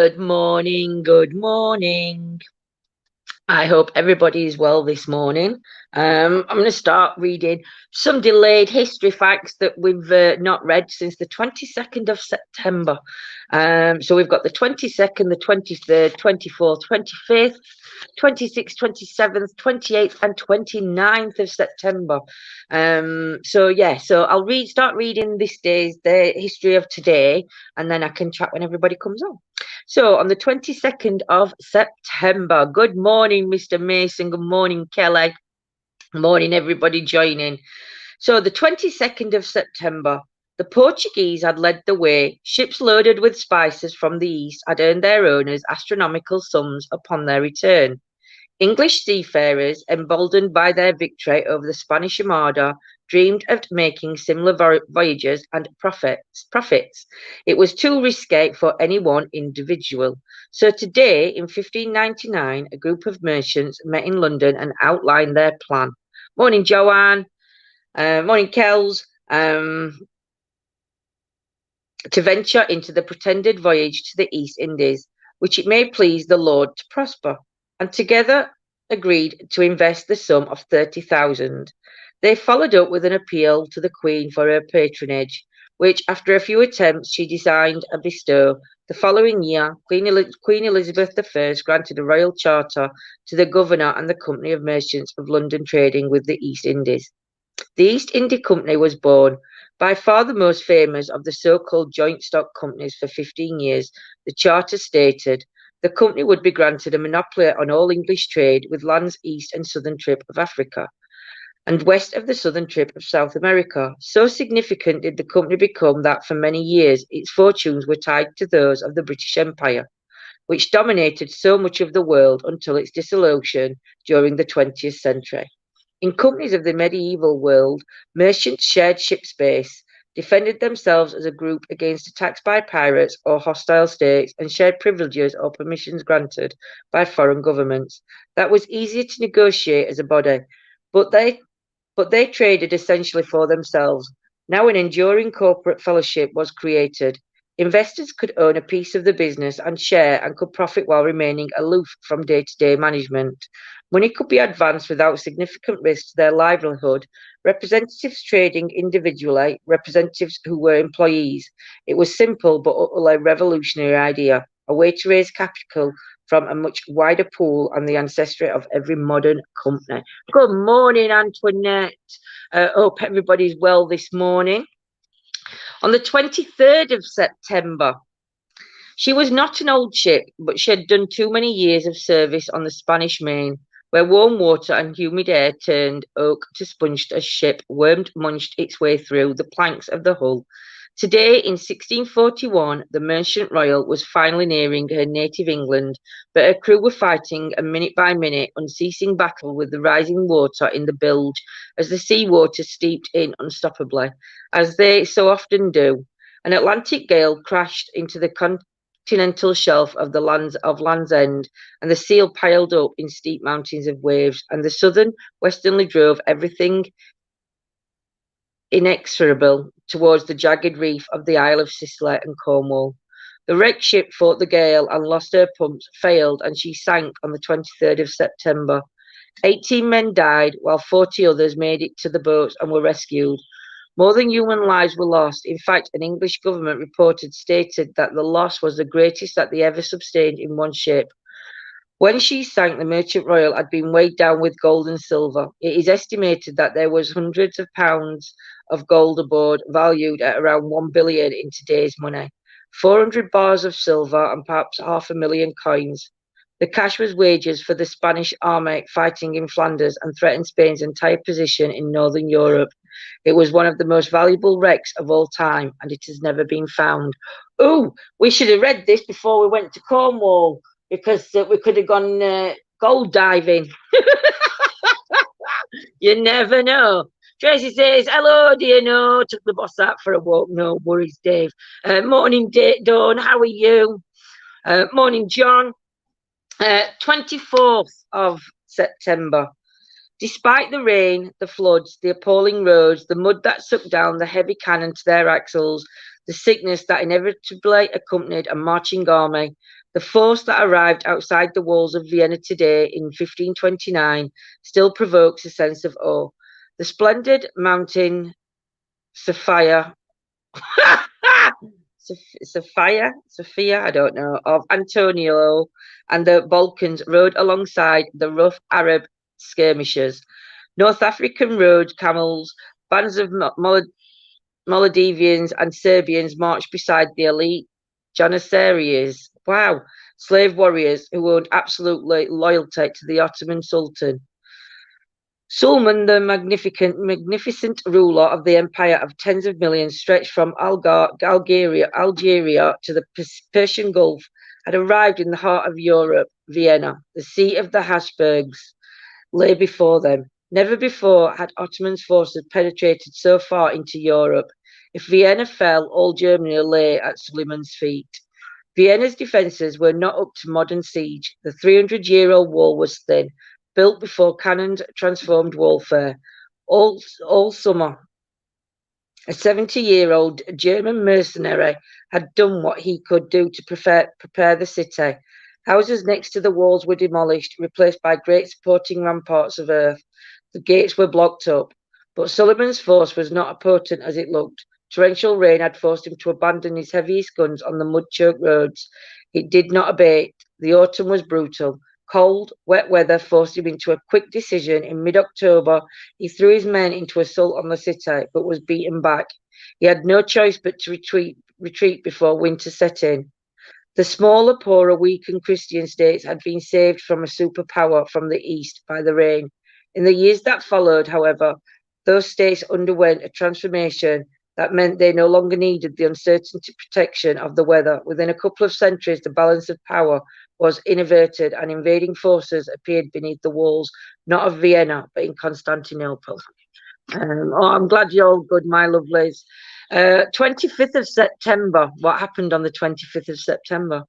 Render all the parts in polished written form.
Good morning, good morning. I hope everybody is well this morning. I'm going to start reading some delayed history facts that we've not read since the 22nd of September. So we've got the 22nd, the 23rd, 24th, 25th, 26th, 27th, 28th, and 29th of September. So I'll start reading this day's the history of today, and then I can chat when everybody comes on. So on the 22nd of September, good morning, Mr. Mason. Good morning, Kelly. Good morning, everybody joining. So the 22nd of September, the Portuguese had led the way. Ships loaded with spices from the east had earned their owners astronomical sums upon their return. English seafarers, emboldened by their victory over the Spanish Armada, dreamed of making similar voyages and profits. It was too risky for any one individual. So today, in 1599, a group of merchants met in London and outlined their plan. Morning, Joanne. Morning, Kells. To venture into the pretended voyage to the East Indies, which it may please the Lord to prosper, and together agreed to invest the sum of 30,000. They followed up with an appeal to the Queen for her patronage, which, after a few attempts, she designed and bestow. The following year, Queen Elizabeth I granted a royal charter to the Governor and the Company of Merchants of London trading with the East Indies. The East India Company was born. By far the most famous of the so-called joint stock companies for 15 years, the charter stated the company would be granted a monopoly on all English trade with lands east and southern tip of Africa and west of the southern tip of South America. So significant did the company become that for many years its fortunes were tied to those of the British Empire, which dominated so much of the world until its dissolution during the 20th century. In companies of the medieval world, merchants shared ship space, defended themselves as a group against attacks by pirates or hostile states, and shared privileges or permissions granted by foreign governments. That was easier to negotiate as a body, but they traded essentially for themselves. Now an enduring corporate fellowship was created. Investors could own a piece of the business and share and could profit while remaining aloof from day-to-day management. Money could be advanced without significant risk to their livelihood. Representatives trading individually, representatives who were employees. It was simple but utterly revolutionary idea, a way to raise capital from a much wider pool and the ancestry of every modern company. Good morning, Antoinette. Hope everybody's well this morning. On the 23rd of September, she was not an old ship, but she had done too many years of service on the Spanish Main, where warm water and humid air turned oak to sponge as ship munched its way through the planks of the hull. Today, in 1641, the Merchant Royal was finally nearing her native England, but her crew were fighting a minute-by-minute, unceasing battle with the rising water in the bilge as the sea water steeped in unstoppably, as they so often do. An Atlantic gale crashed into the continental shelf of the Land's End, and the seal piled up in steep mountains of waves, and the southern westerly drove everything inexorable towards the jagged reef of the Isle of Sicily and Cornwall. The wrecked ship fought the gale and lost her pumps, failed, and she sank on the 23rd of September. 18 men died, while 40 others made it to the boats and were rescued. More than human lives were lost. In fact, an English government report stated that the loss was the greatest that they ever sustained in one ship. When she sank, the Merchant Royal had been weighed down with gold and silver. It is estimated that there was hundreds of pounds of gold aboard, valued at around 1 billion in today's money, 400 bars of silver, and perhaps 500,000 coins. The cash was wages for the Spanish army fighting in Flanders and threatened Spain's entire position in northern Europe. It was one of the most valuable wrecks of all time, and it has never been found. Oh, we should have read this before we went to Cornwall, because we could have gone gold diving. You never know. Tracy says, hello, dear. No, took the boss out for a walk. No worries, Dave. Morning, Dawn. How are you? Morning, John. 24th of September. Despite the rain, the floods, the appalling roads, the mud that sucked down the heavy cannon to their axles, the sickness that inevitably accompanied a marching army, The force that arrived outside the walls of Vienna today in 1529 still provokes a sense of awe. The splendid mountain Sophia, Sophia, I don't know, of Antonio and the Balkans rode alongside the rough Arab skirmishers. North African rode camels, bands of Moldavians and Serbians marched beside the elite Janissaries. Wow, slave warriors who owed absolute loyalty to the Ottoman Sultan. Suleiman, the magnificent ruler of the empire of tens of millions stretched from Algeria to the Persian Gulf, had arrived in the heart of Europe. Vienna, the seat of the Habsburgs, lay before them. Never before had Ottoman forces penetrated so far into Europe. If Vienna fell, all Germany lay at Suleiman's feet. Vienna's defences were not up to modern siege. The 300-year-old wall was thin, built before cannons transformed warfare. All summer, a 70-year-old German mercenary had done what he could do to prepare the city. Houses next to the walls were demolished, replaced by great supporting ramparts of earth. The gates were blocked up. But Suleiman's force was not as potent as it looked. Torrential rain had forced him to abandon his heaviest guns on the mud-choked roads. It did not abate. The autumn was brutal. Cold, wet weather forced him into a quick decision. In mid-October, he threw his men into assault on the city, but was beaten back. He had no choice but to retreat before winter set in. The smaller, poorer, weakened Christian states had been saved from a superpower from the east by the rain. In the years that followed, however, those states underwent a transformation that meant they no longer needed the uncertainty protection of the weather. Within a couple of centuries, the balance of power was inverted and invading forces appeared beneath the walls, not of Vienna, but in Constantinople. I'm glad you're all good, my lovelies. 25th of September. What happened on the 25th of September?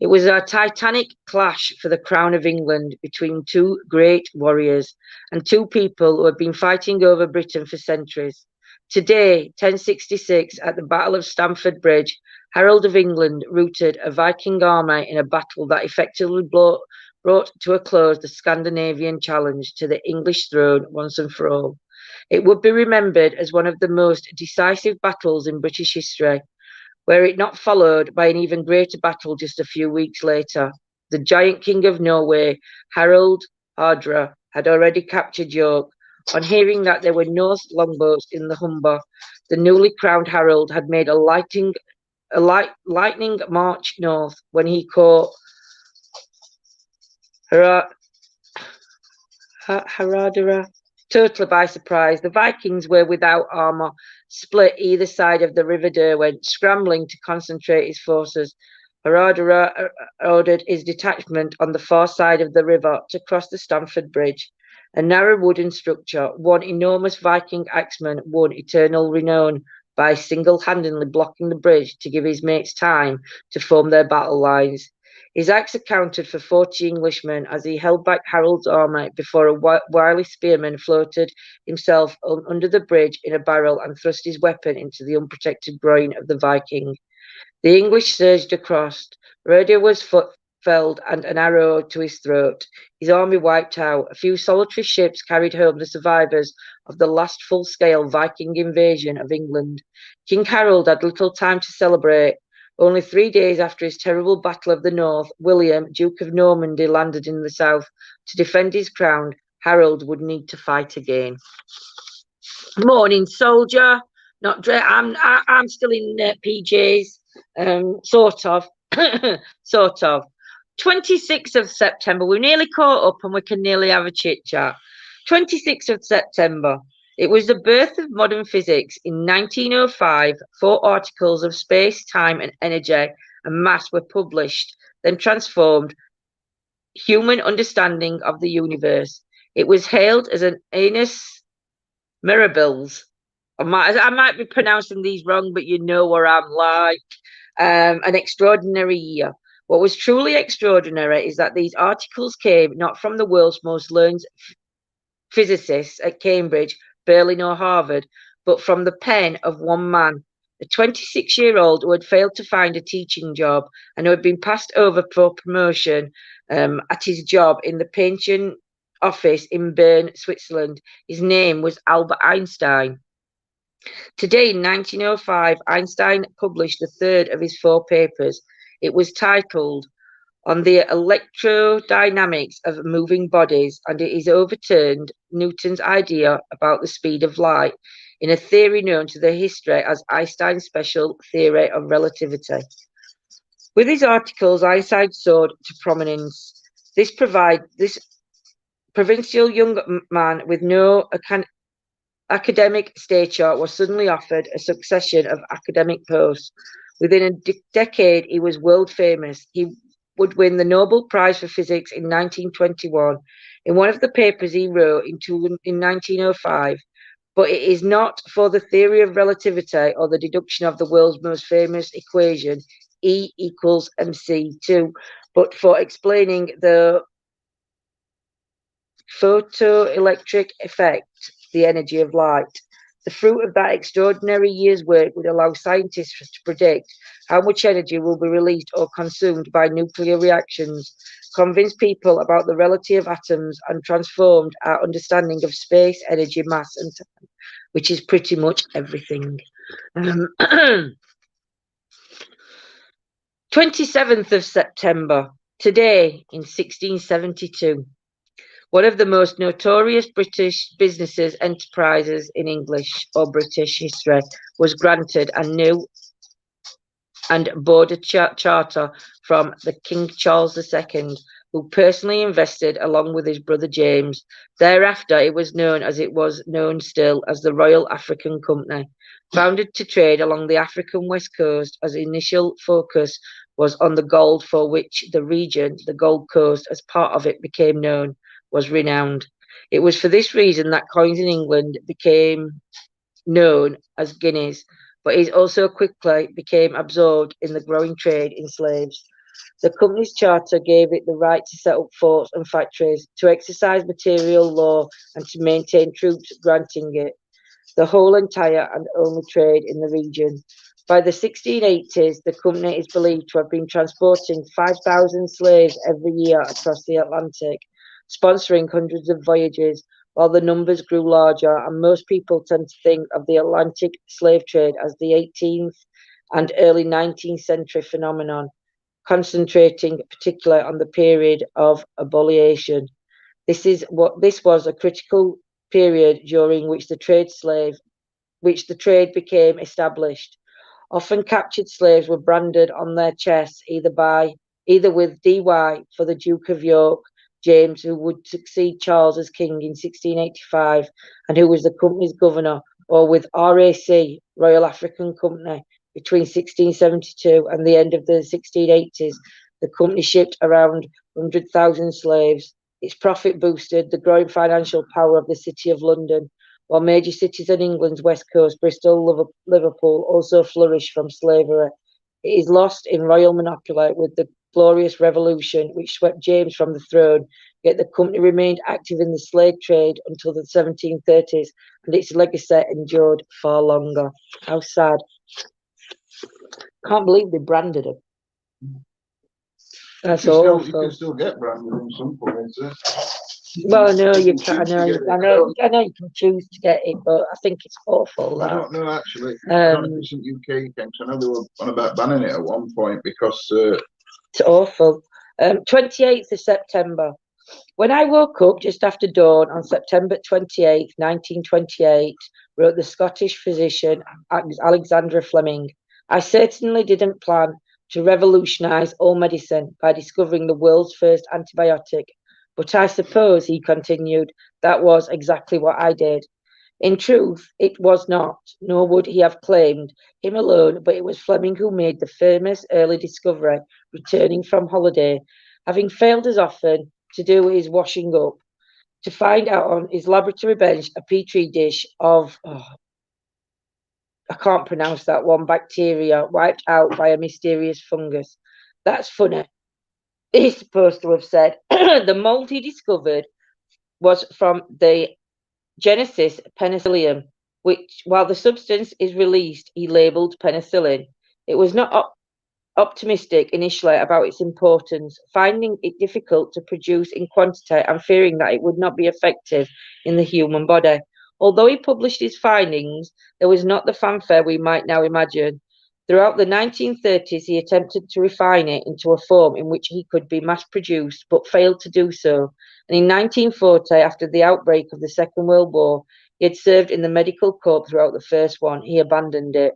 It was a titanic clash for the crown of England between two great warriors and two people who had been fighting over Britain for centuries. Today, 1066, at the Battle of Stamford Bridge, Harold of England routed a Viking army in a battle that effectively brought to a close the Scandinavian challenge to the English throne once and for all. It would be remembered as one of the most decisive battles in British history, were it not followed by an even greater battle just a few weeks later. The giant king of Norway, Harald Hardrada, had already captured York. On hearing that there were no longboats in the Humber, the newly crowned Harold had made a lightning march north when he caught Hardrada totally by surprise. The Vikings were without armour, split either side of the River Derwent, scrambling to concentrate his forces. Hardrada ordered his detachment on the far side of the river to cross the Stamford Bridge. A narrow wooden structure, one enormous Viking axeman won eternal renown by single-handedly blocking the bridge to give his mates time to form their battle lines. His axe accounted for 40 Englishmen as he held back Harold's army before a wily spearman floated himself under the bridge in a barrel and thrust his weapon into the unprotected groin of the Viking. The English surged across. Hardrada was felled and an arrow to his throat. His army wiped out. A few solitary ships carried home the survivors of the last full-scale Viking invasion of England. King Harold had little time to celebrate. Only 3 days after his terrible Battle of the North, William, Duke of Normandy, landed in the south. To defend his crown, Harold would need to fight again. Morning, soldier. Not I'm still in PJs. Sort of. Sort of. 26th of September. We're nearly caught up and we can nearly have a chit chat. 26th of September. It was the birth of modern physics. In 1905, 4 articles of space, time, and energy and mass were published, then transformed human understanding of the universe. It was hailed as an annus mirabilis. I might be pronouncing these wrong, but you know what I'm like. An extraordinary year. What was truly extraordinary is that these articles came not from the world's most learned physicists at Cambridge, Berlin, or Harvard, but from the pen of one man, A 26-year-old who had failed to find a teaching job and who had been passed over for promotion at his job in the pension office in Bern, Switzerland. His name was Albert Einstein. Today, in 1905, Einstein published the third of his 4 papers. It was titled On the Electrodynamics of Moving Bodies, and it is overturned Newton's idea about the speed of light in a theory known to the history as Einstein's special theory of relativity. With his articles, Einstein soared to prominence. This provincial young man with no academic stature was suddenly offered a succession of academic posts. Within a decade, he was world famous. He would win the Nobel Prize for Physics in 1921. In one of the papers he wrote in 1905, but it is not for the theory of relativity or the deduction of the world's most famous equation, E equals mc2, but for explaining the photoelectric effect, the energy of light. The fruit of that extraordinary year's work would allow scientists to predict how much energy will be released or consumed by nuclear reactions, convince people about the relativity of atoms, and transformed our understanding of space, energy, mass, and time, which is pretty much everything. 27th of September, today in 1672. One of the most notorious British businesses enterprises in English or British history was granted a new and border charter from the King Charles II, who personally invested along with his brother James. Thereafter, it was known as it was known still as the Royal African Company. Founded to trade along the African west coast, as initial focus was on the gold, for which the region, the Gold Coast, as part of it became known, was renowned. It was for this reason that coins in England became known as guineas, but it also quickly became absorbed in the growing trade in slaves. The company's charter gave it the right to set up forts and factories, to exercise material law, and to maintain troops, granting it the whole entire and only trade in the region. By the 1680s, the company is believed to have been transporting 5,000 slaves every year across the Atlantic, sponsoring hundreds of voyages, while the numbers grew larger, and most people tend to think of the Atlantic slave trade as the 18th and early 19th century phenomenon, concentrating particularly on the period of abolition. This was a critical period during which the trade became established. Often captured slaves were branded on their chests either with DY for the Duke of York, James, who would succeed Charles as king in 1685 and who was the company's governor, or with RAC, Royal African Company, between 1672 and the end of the 1680s. The company shipped around 100,000 slaves. Its profit boosted the growing financial power of the City of London, while major cities on England's west coast, Bristol, Liverpool, also flourished from slavery. It is lost in royal monopoly with the Glorious Revolution, which swept James from the throne, yet the company remained active in the slave trade until the 1730s, and its legacy endured far longer. How sad. Can't believe they branded him. That's awful. You can still get branded in some points. Well, I know you can. I know you can choose to get it, but I think it's awful. I don't know actually. I don't know if it's in UK things. I know they were on about banning it at one point because it's awful. 28th of September. When I woke up just after dawn on September 28th, 1928, wrote the Scottish physician Alexander Fleming, I certainly didn't plan to revolutionise all medicine by discovering the world's first antibiotic. But I suppose, he continued, that was exactly what I did. In truth, it was not, nor would he have claimed him alone, but it was Fleming who made the famous early discovery, returning from holiday, having failed as often to do his washing up, to find out on his laboratory bench a petri dish of, I can't pronounce that one, bacteria wiped out by a mysterious fungus. That's funny. He's supposed to have said the mold he discovered was from the Genesis penicillium, which, while the substance is released, he labelled penicillin. It was not optimistic initially about its importance, finding it difficult to produce in quantity and fearing that it would not be effective in the human body. Although he published his findings, there was not the fanfare we might now imagine. Throughout the 1930s, he attempted to refine it into a form in which he could be mass-produced, but failed to do so. And in 1940, after the outbreak of the Second World War, he had served in the medical corps throughout the first one. He abandoned it.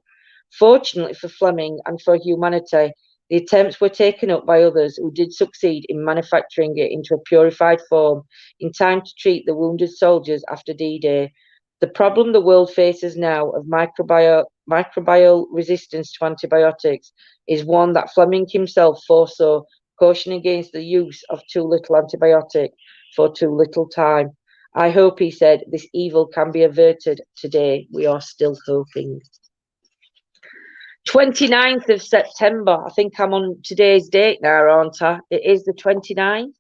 Fortunately for Fleming and for humanity, the attempts were taken up by others who did succeed in manufacturing it into a purified form in time to treat the wounded soldiers after D-Day. The problem the world faces now of microbial resistance to antibiotics is one that Fleming himself foresaw, cautioning against the use of too little antibiotic for too little time. I hope, he said, this evil can be averted today. We are still hoping. 29th of September. I think I'm on today's date now, aren't I? It is the 29th.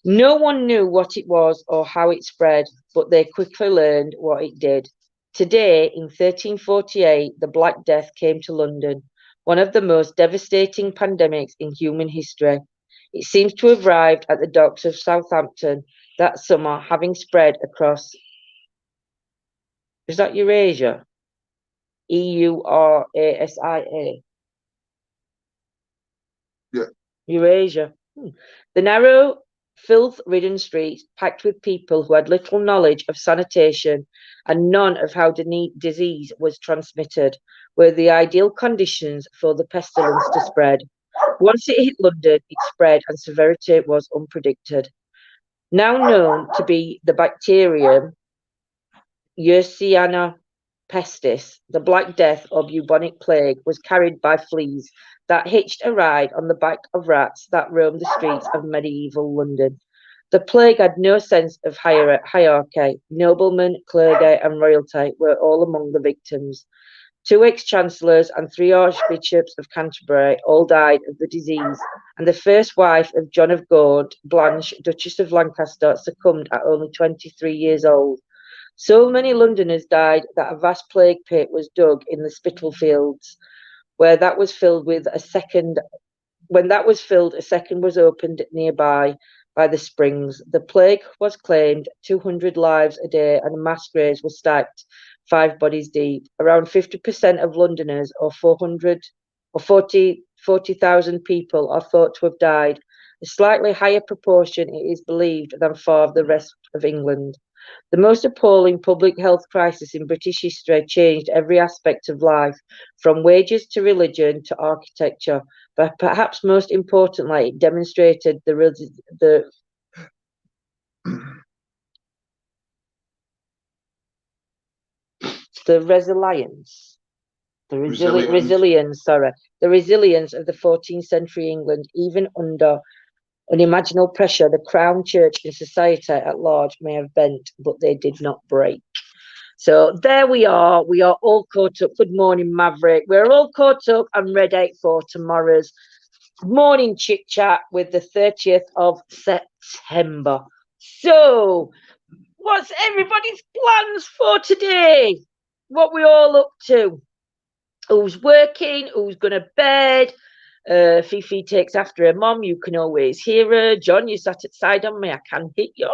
No one knew what it was or how it spread, but they quickly learned what it did. Today, in 1348, the Black Death came to London, one of the most devastating pandemics in human history. It seems to have arrived at the docks of Southampton that summer, having spread across, is that Eurasia? Eurasia. Yeah. Eurasia. The narrow, filth-ridden streets, packed with people who had little knowledge of sanitation and none of how disease was transmitted, were the ideal conditions for the pestilence to spread. Once it hit London, it spread and severity was unpredicted. Now known to be the bacterium Urciana Pestis, the Black Death or bubonic plague, was carried by fleas that hitched a ride on the back of rats that roamed the streets of medieval London. The plague had no sense of hierarchy. Noblemen, clergy, and royalty were all among the victims. 2 ex-chancellors and 3 archbishops of Canterbury all died of the disease, and the first wife of John of Gaunt, Blanche, Duchess of Lancaster, succumbed at only 23 years old. So many Londoners died that a vast plague pit was dug in the Spitalfields, where that was filled with a second. When that was filled, a second was opened nearby by the springs. The plague was claimed 200 lives a day, and mass graves were stacked 5 bodies deep. Around 50% of Londoners, or 40,000 people, are thought to have died. A slightly higher proportion, it is believed, than far of the rest of England. The most appalling public health crisis in British history changed every aspect of life, from wages to religion to architecture, but perhaps most importantly, it demonstrated the resilience of the 14th century England, even under unimaginable pressure. The Crown, Church, and society at large may have bent, but they did not break. So there we are. We are all caught up. Good morning, Maverick. We're all caught up and ready for tomorrow's morning chit chat with the 30th of September. So, what's everybody's plans for today? What we all up to? Who's working? Who's going to bed? Fifi takes after her mom. You can always hear her. John, you sat outside on me. I can hit you.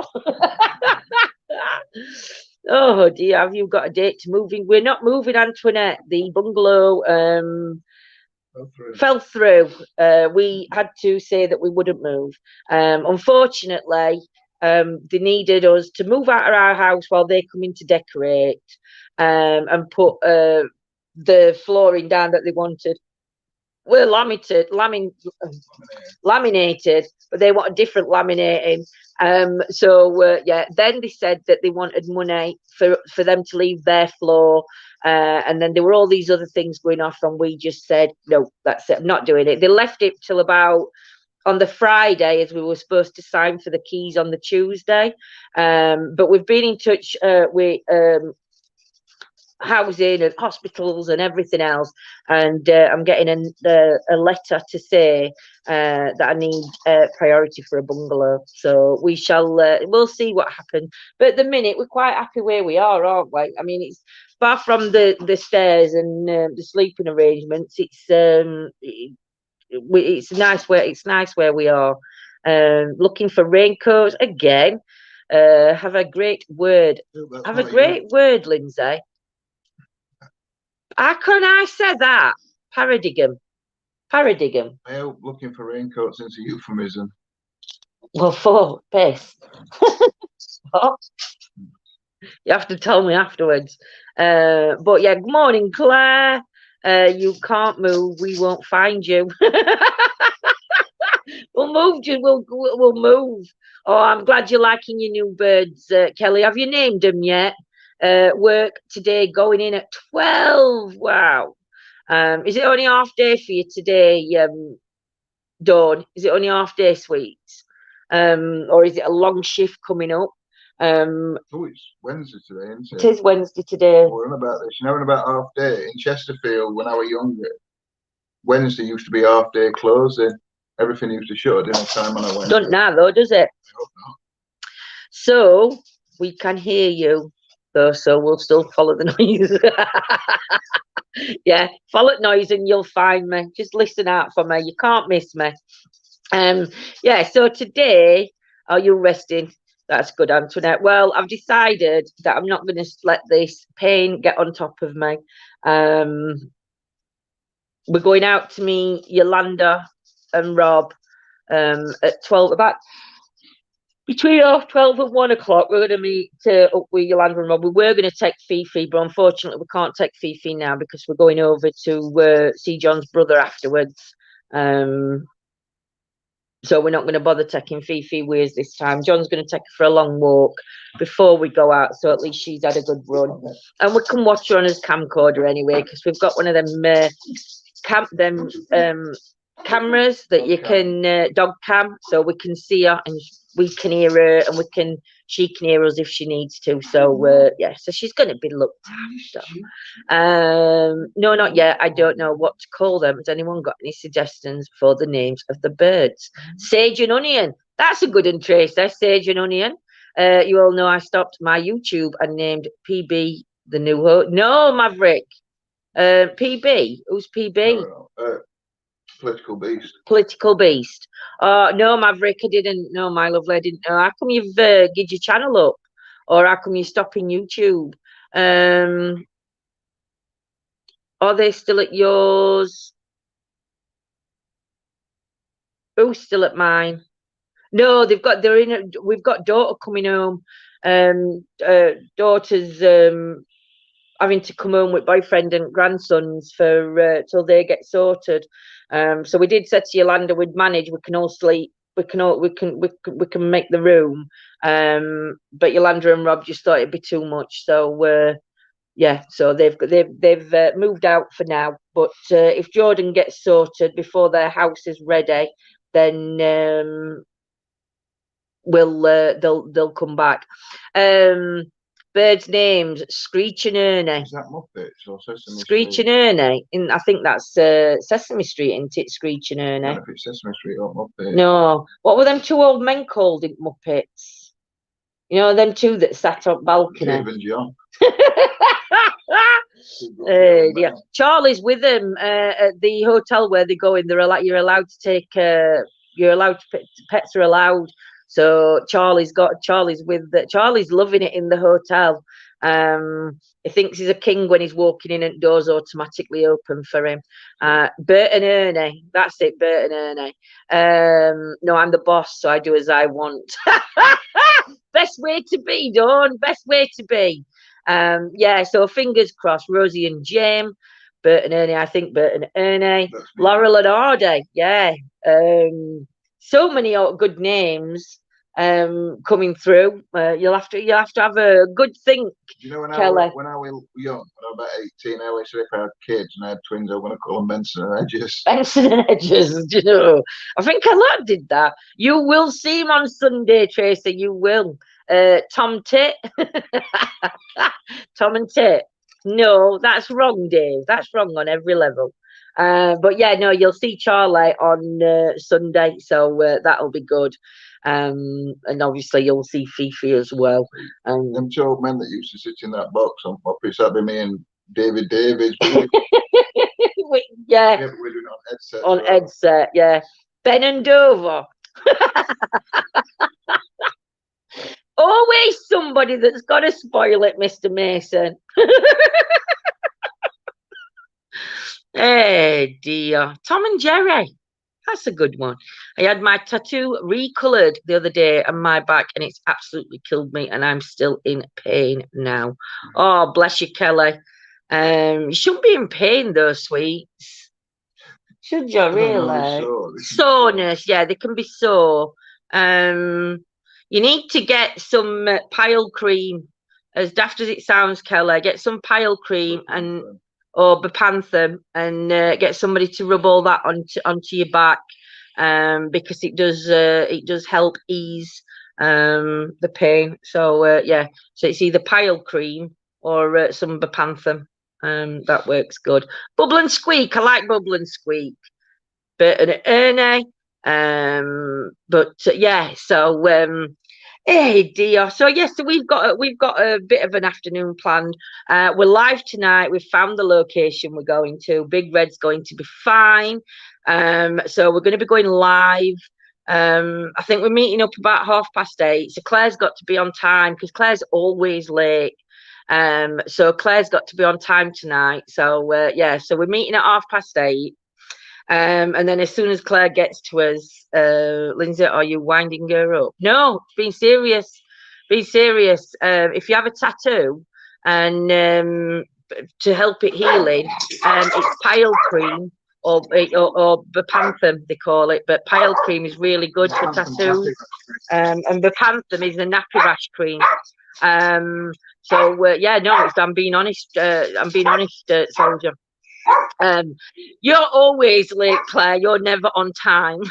Oh dear, have you got a date to moving? We're not moving, Antoinette. The bungalow fell through. We had to say that we wouldn't move. Unfortunately, they needed us to move out of our house while they come in to decorate and put the flooring down that they wanted. We're laminated, but they want a different laminating. Yeah, then they said that they wanted money for them to leave their floor. And then there were all these other things going off, and we just said, no, that's it, I'm not doing it. They left it till about on the Friday, as we were supposed to sign for the keys on the Tuesday. But we've been in touch with housing and hospitals and everything else, and I'm getting a letter to say that I need priority for a bungalow. So we shall we'll see what happens, but at the minute we're quite happy where we are, aren't we? I mean, it's far from the stairs and the sleeping arrangements. It's nice where we are. Looking for raincoats again. Have a great word. Have a great word, Lindsay. How can I say that? Paradigm. Paradigm. I hope looking for raincoats is a euphemism. Well, for piss. What? You have to tell me afterwards. But yeah, good morning, Claire. You can't move. We won't find you. We'll move. We'll move. Oh, I'm glad you're liking your new birds, Kelly. Have you named them yet? Work today going in at 12. Wow. Is it only half day for you today, Dawn? Is it only half day, sweets? Or is it a long shift coming up? Oh, it's Wednesday today, isn't it? It is Wednesday today. We're on about this. You know, about half day in Chesterfield when I was younger. Wednesday used to be half day closing. Everything used to shut at dinner time on a Wednesday. Don't now though, does it? I hope not. So we can hear you though, so we'll still follow the noise. Yeah, follow the noise and you'll find me. Just listen out for me. You can't miss me. Yeah, so today, are you resting? That's good, Antoinette. Well, I've decided that I'm not going to let this pain get on top of me. We're going out to meet Yolanda and Rob at 12, about between 12 and 1 o'clock. We're going to meet up with Yolanda and Rob. We were going to take Fifi, but unfortunately we can't take Fifi now because we're going over to see John's brother afterwards. So we're not going to bother taking Fifi with us this time. John's going to take her for a long walk before we go out, so at least she's had a good run. And we can watch her on his camcorder anyway, because we've got one of them cameras that you can dog cam, so we can see her and we can hear her, and she can hear us if she needs to. So yeah, so she's going to be looked after. No, not yet. I don't know what to call them. Has anyone got any suggestions for the names of the birds? Sage and Onion. That's a good one, Tracy. Sage and Onion. You all know I stopped my YouTube and named PB the new host. No, Maverick. PB. Who's PB? Political Beast. Political Beast. No, Maverick, I didn't know, my lovely. I didn't know. How come you've given your channel up? Or how come you're stopping YouTube? Are they still at yours? Who's still at mine? No, we've got daughter coming home. Daughter's having to come home with boyfriend and grandsons for till they get sorted. So we did say to Yolanda we'd manage. We can all sleep. We can make the room. But Yolanda and Rob just thought it'd be too much. So yeah, so they've moved out for now. But if Jordan gets sorted before their house is ready, then they'll come back. Birds' names: Screech and Ernie. Is that Muppets or Sesame Screech Street? and Ernie. I think that's Sesame Street, isn't it? Screech and Ernie. I don't know if it's Sesame Street or Muppets. No. What were them two old men called in Muppets? You know, them two that sat on balcony. Dave and John. Yeah. Charlie's with them at the hotel where they go in. You're allowed to take. Pets are allowed. So Charlie's loving it in the hotel. He thinks he's a king when he's walking in and doors automatically open for him. Bert and Ernie, that's it, Bert and Ernie. No, I'm the boss, so I do as I want. Best way to be, Dawn. Best way to be. Yeah, so fingers crossed. Rosie and Jim, Bert and Ernie. I think Bert and Ernie. Laurel and Ardy. Yeah. So many good names coming through. You'll have to have a good think. You know, when Kelly. I was young, when I was about 18, I always said if I had kids and I had twins, I was going to call them Benson and Hedges. Benson and Hedges, do you know? I think a lot did that. You will see him on Sunday, Tracy. You will. Tom Tit. Tom and Tit. No, that's wrong, Dave. That's wrong on every level. But yeah, no, you'll see Charlie on Sunday, so that'll be good. And obviously you'll see Fifi as well. Them two old men that used to sit in that box on Muppets, that'd be me and David Davies. Yeah, Yeah, but we're doing it on headset. on headset, yeah. Ben and Dover. Always somebody that's got to spoil it, Mr. Mason. Hey dear. Tom and Jerry. That's a good one. I had my tattoo recolored the other day on my back and it's absolutely killed me and I'm still in pain now. Oh, bless you, Kelly. You shouldn't be in pain though, sweets. Should you really? Soreness, yeah, they can be sore. You need to get some pile cream. As daft as it sounds, Kelly, get some pile cream or Bepanthen and get somebody to rub all that onto your back, because it does help ease the pain. So yeah, so it's either pile cream or some Bepanthen. That works good. Bubble and Squeak, I like Bubble and Squeak. Bit of Ernie. But yeah, so hey dear. So yes, so we've got a bit of an afternoon planned. We're live tonight. We've found the location we're going to. Big Red's going to be fine. So we're going to be going live. I think we're meeting up about 8:30. So Claire's got to be on time because Claire's always late. So Claire's got to be on time tonight. So yeah, so we're meeting at 8:30. And then as soon as Claire gets to us, Lindsay, are you winding her up? No, being serious. Be serious. If you have a tattoo and to help it healing, it's pile cream or Bepanthen, they call it. But pile cream is really good for tattoos. And Bepanthen is a nappy rash cream. So yeah, no, I'm being honest. Soldier. You're always late, Claire. You're never on time.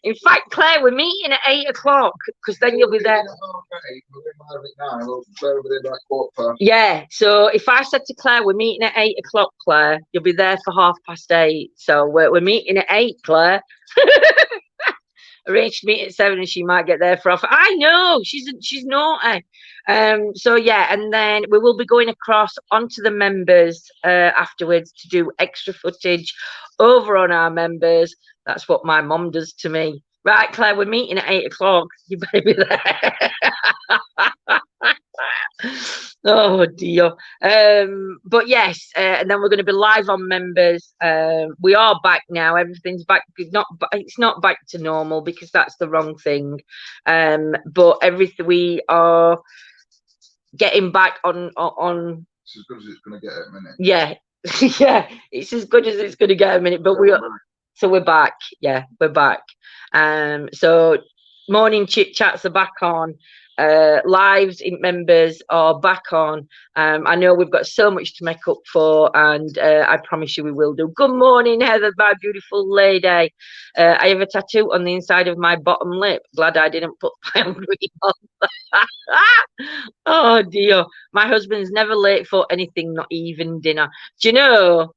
In fact, Claire, we're meeting at 8 o'clock because then you'll be there. Yeah, so if I said to Claire, we're meeting at 8 o'clock, Claire, you'll be there for 8:30. So we're meeting at 8, Claire. Arranged to meet at 7 and she might get there for off. I know, she's naughty. So yeah, and then we will be going across onto the members afterwards to do extra footage over on our members. That's what my mom does to me. Right, Claire, we're meeting at 8 o'clock. You better be there. Oh dear. But yes, and then we're going to be live on members. We are back now. Everything's back. It's not back to normal because that's the wrong thing. But everything we are getting back on. It's as good as it's going to get at a minute. Yeah, yeah, it's as good as it's going to get a minute. But we're back. Yeah, we're back. So morning chit chats are back on. Lives in members are back on. I know we've got so much to make up for, and I promise you we will do. Good morning, Heather, my beautiful lady. I have a tattoo on the inside of my bottom lip. Glad I didn't put pile cream on. Oh dear, my husband's never late for anything, not even dinner. Do you know,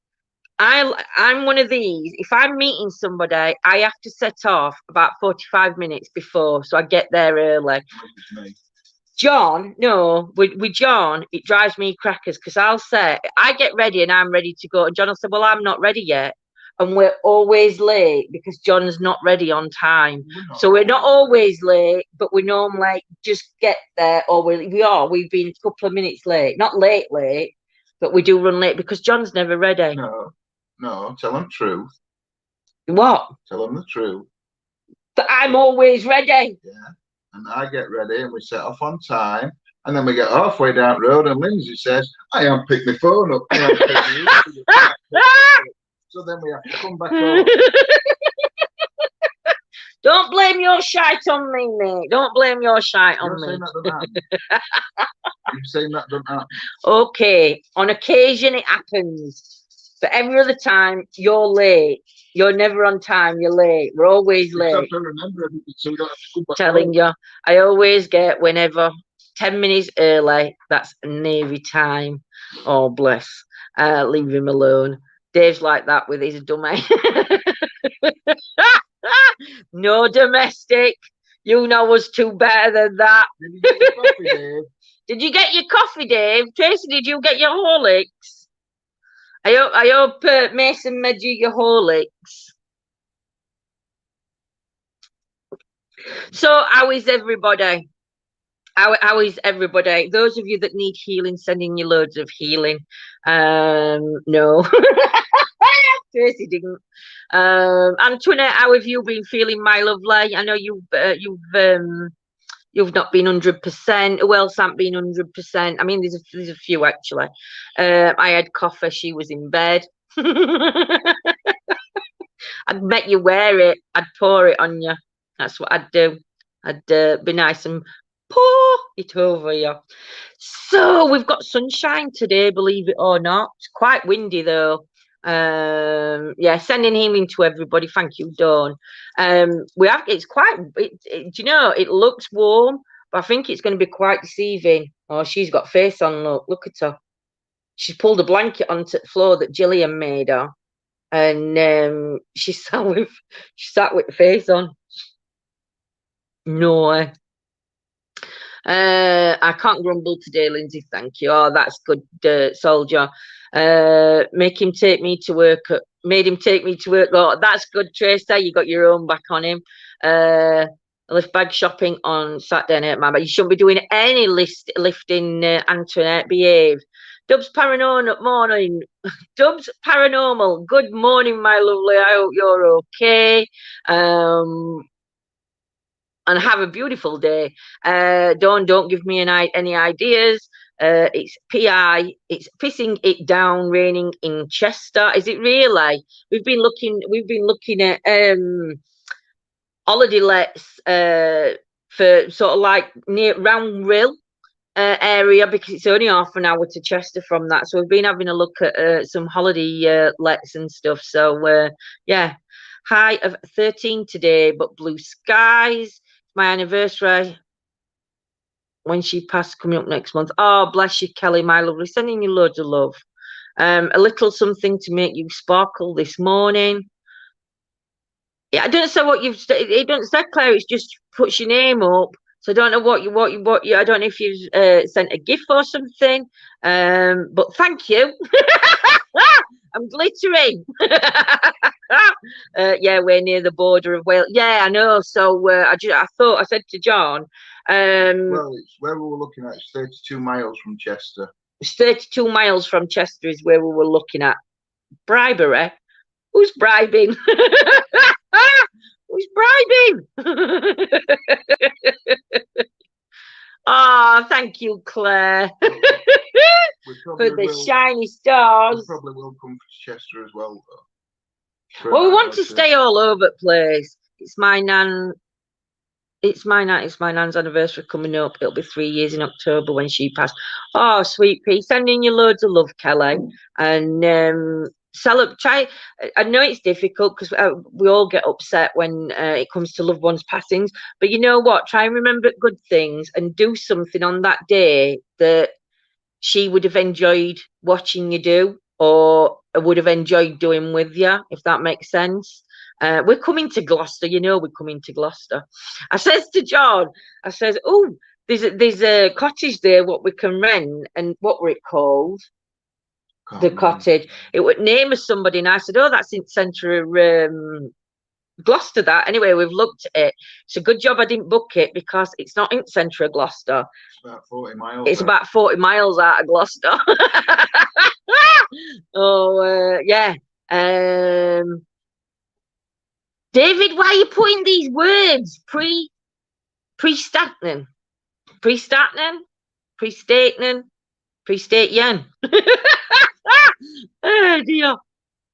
I'm one of these. If I'm meeting somebody, I have to set off about 45 minutes before, so I get there early. John, no, with John, it drives me crackers because I'll say, I get ready and I'm ready to go. And John will say, well, I'm not ready yet. And we're always late because John's not ready on time. So we're not always late, but we normally just get there, or we've been a couple of minutes late. Not late, but we do run late because John's never ready. No, tell them the truth. What? Tell them the truth. But I'm always ready. Yeah, and I get ready and we set off on time. And then we get halfway down the road and Lindsay says, I haven't picked my phone up. So then we have to come back home. Don't blame your shite on me, mate. Don't blame your shite on me. You're saying that doesn't happen. Okay, on occasion it happens. But every other time, you're late. You're never on time. You're late. We're always late. I remember everything, so we don't have to come back Telling you, I always get whenever. 10 minutes early. That's Navy time. Oh, bless. Leave him alone. Dave's like that with his dummy. No domestic. You know us two better than that. Did you get your coffee, Dave? Did you get your coffee, Dave? Tracy, did you get your Horlicks? I hope Mason made you your Horlicks. So, how is everybody? How is everybody? Those of you that need healing, sending you loads of healing. No. Tracy didn't. Antoinette, how have you been feeling, my lovely? I know you've not been 100%. Who else hasn't been 100%? I mean, there's a few actually. I had coffee. She was in bed. I'd make you wear it. I'd pour it on you. That's what I'd do. I'd be nice and pour it over you. So we've got sunshine today, believe it or not. It's quite windy though. Yeah, sending healing to everybody. Thank you, Dawn. It's quite, do you know, it looks warm, but I think it's going to be quite deceiving. Oh, she's got face on. Look at her. She's pulled a blanket onto the floor that Gillian made her, and she sat with the face on. No. I can't grumble today, Lindsay. Thank you. Oh, that's good, soldier. Made him take me to work. Oh, that's good, Tracy. You got your own back on him. I left bag shopping on Saturday night, man. But you shouldn't be doing any lifting, Antoinette. Behave. Dubs Paranormal morning. Dubs Paranormal. Good morning, my lovely. I hope you're okay. And have a beautiful day. Don't give me any ideas. It's PI. It's pissing it down, raining in Chester. Is it really? We've been looking at holiday lets for sort of like near Round Rill area, because it's only half an hour to Chester from that. So we've been having a look at some holiday lets and stuff. So yeah, high of 13 today, but blue skies. My anniversary when she passed coming up next month. Oh, bless you, Kelly, my lovely. Sending you loads of love. A little something to make you sparkle this morning. Yeah, I don't say what you've. It don't say, Claire. It's just puts your name up. So I don't know what you. I don't know if you've sent a gift or something. But thank you. I'm glittering. Yeah, we're near the border of Wales. Yeah, I know. So I said to John. Well, it's where we were looking at. It's 32 miles from Chester. It's 32 miles from Chester is where we were looking at. Bribery? Who's bribing? Who's bribing? Oh, thank you, Claire. For the shiny stars. We probably will come to Chester as well, though. Well, we want to stay all over the place. It's my nan's anniversary coming up. It'll be 3 years in October when she passed. Oh, sweet pea. Sending you loads of love, Kelly. And try. I know it's difficult because we all get upset when it comes to loved ones' passings. But you know what? Try and remember good things and do something on that day that she would have enjoyed watching you do, or would have enjoyed doing with you, if that makes sense. We're coming to Gloucester, you know. We're coming to Gloucester. I says to John, I says, oh, there's a cottage there what we can rent, and what were it called? The cottage. It would name of somebody, and I said, oh, that's in centre of Gloucester. That anyway, we've looked at it. It's a good job I didn't book it because it's not in centre of Gloucester. It's about 40 miles. It's about 40 miles out of Gloucester. Oh, yeah. David, why are you putting these words? Pre-staten. Oh dear.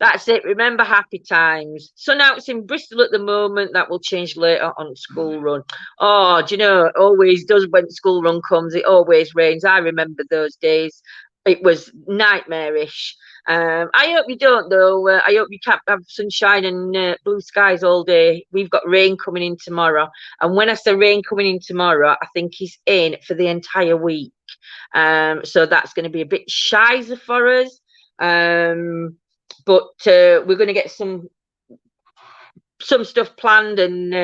That's it. Remember happy times. Sun out's in Bristol at the moment. That will change later on school run. Oh, do you know, it always does when school run comes. It always rains. I remember those days. It was nightmarish. I hope you don't, though. I hope you can't have sunshine and blue skies all day. We've got rain coming in tomorrow. And when I say rain coming in tomorrow, I think it's in for the entire week. So that's going to be a bit shizer for us. But we're going to get some stuff planned, and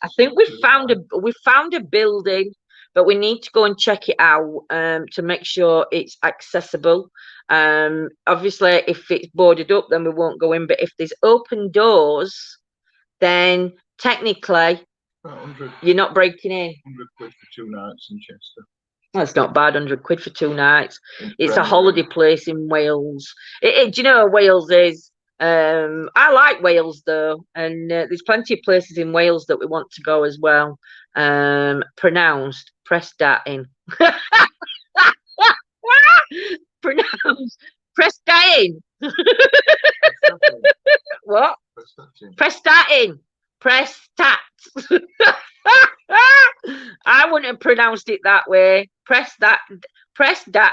I think we found a building, but we need to go and check it out to make sure it's accessible. Obviously, if it's boarded up, then we won't go in. But if there's open doors, then technically you're not breaking in. £100 for 2 nights in Chester. That's not bad. £100 for 2 nights. It's a holiday place in Wales. Do you know where Wales is? I like Wales, though, and there's plenty of places in Wales that we want to go as well. Pronounced Prestatyn. Pronounced Prestatyn. What? Prestatyn. Prestat. I wouldn't have pronounced it that way. Press that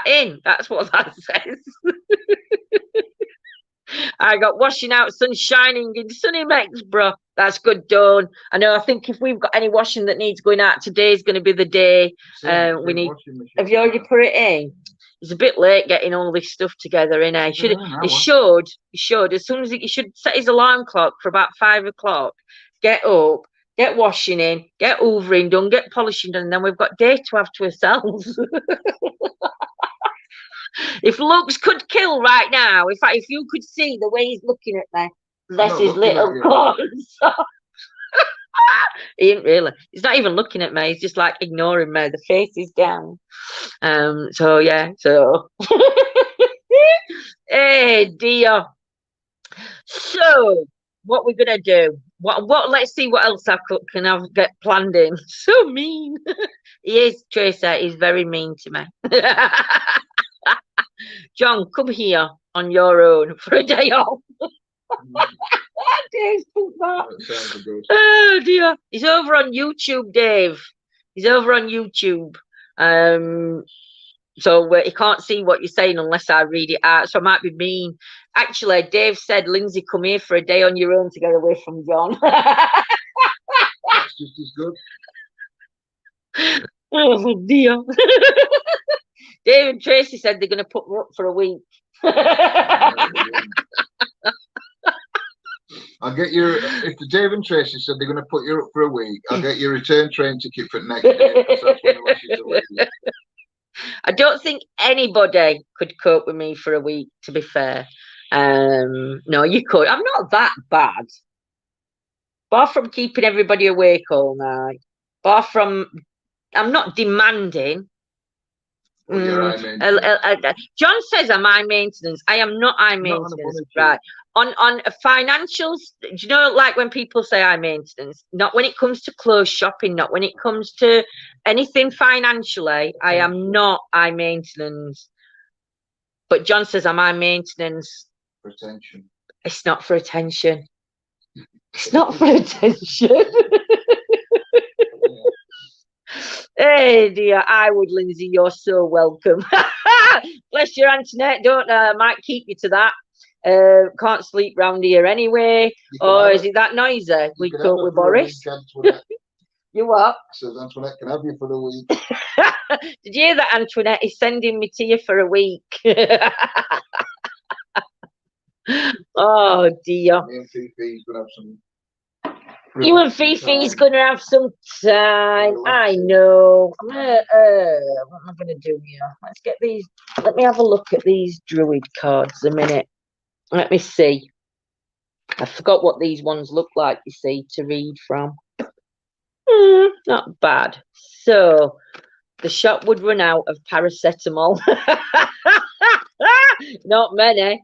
in. That's what that says. I got washing out, sun shining in sunny Mexborough. That's good, Dawn. I know. I think if we've got any washing that needs going out, today's going to be the day. We need. Have you already put it in? It's a bit late getting all this stuff together, innit? He should. As soon as he should set his alarm clock for about 5 o'clock. Get up, get washing in, get hoovering done, get polishing done, and then we've got day to have to ourselves. If looks could kill right now, if you could see the way he's looking at me, bless his little corns. He ain't really. He's not even looking at me. He's just like ignoring me. The face is down. So yeah. So. Hey dear. So what we're gonna do? What? Let's see what else I can get planned in. So mean. He is, Tracer. He's very mean to me. John, come here on your own for a day off. Dave's too far. Oh dear. He's over on YouTube, Dave. He's over on YouTube. So he can't see what you're saying unless I read it out. So I might be mean. Actually, Dave said, Lindsay, come here for a day on your own to get away from John. That's just as good. Oh dear. Dave and Tracy said they're going to put me up for a week. I'll get your. If the Dave and Tracy said they're going to put you up for a week, I'll get your return train ticket for next day. That's when I don't think anybody could cope with me for a week, to be fair. No, you could. I'm not that bad. Bar from keeping everybody awake all night. Bar from, I'm not demanding. John says I'm high maintenance. I am not high maintenance, right? On financials, do you know, like when people say high maintenance, not when it comes to clothes shopping, not when it comes to anything financially, I am not high maintenance. But John says I'm high maintenance. For attention. It's not for attention. It's not for attention. Hey dear, I would, Lindsay. You're so welcome. Bless your Antoinette. Don't might keep you to that. Can't sleep round here anyway. Or is it that noisy? We cope with Boris. You what? Says Antoinette can have you for a week. Did you hear that? Antoinette is sending me to you for a week. Oh dear. Me and Fifi's gonna have some. You and Fifi's going to have some time. I know. What am I going to do here? Let's get these. Let me have a look at these druid cards a minute. Let me see. I forgot what these ones look like, you see, to read from. Not bad. So, the shop would run out of paracetamol. Not many.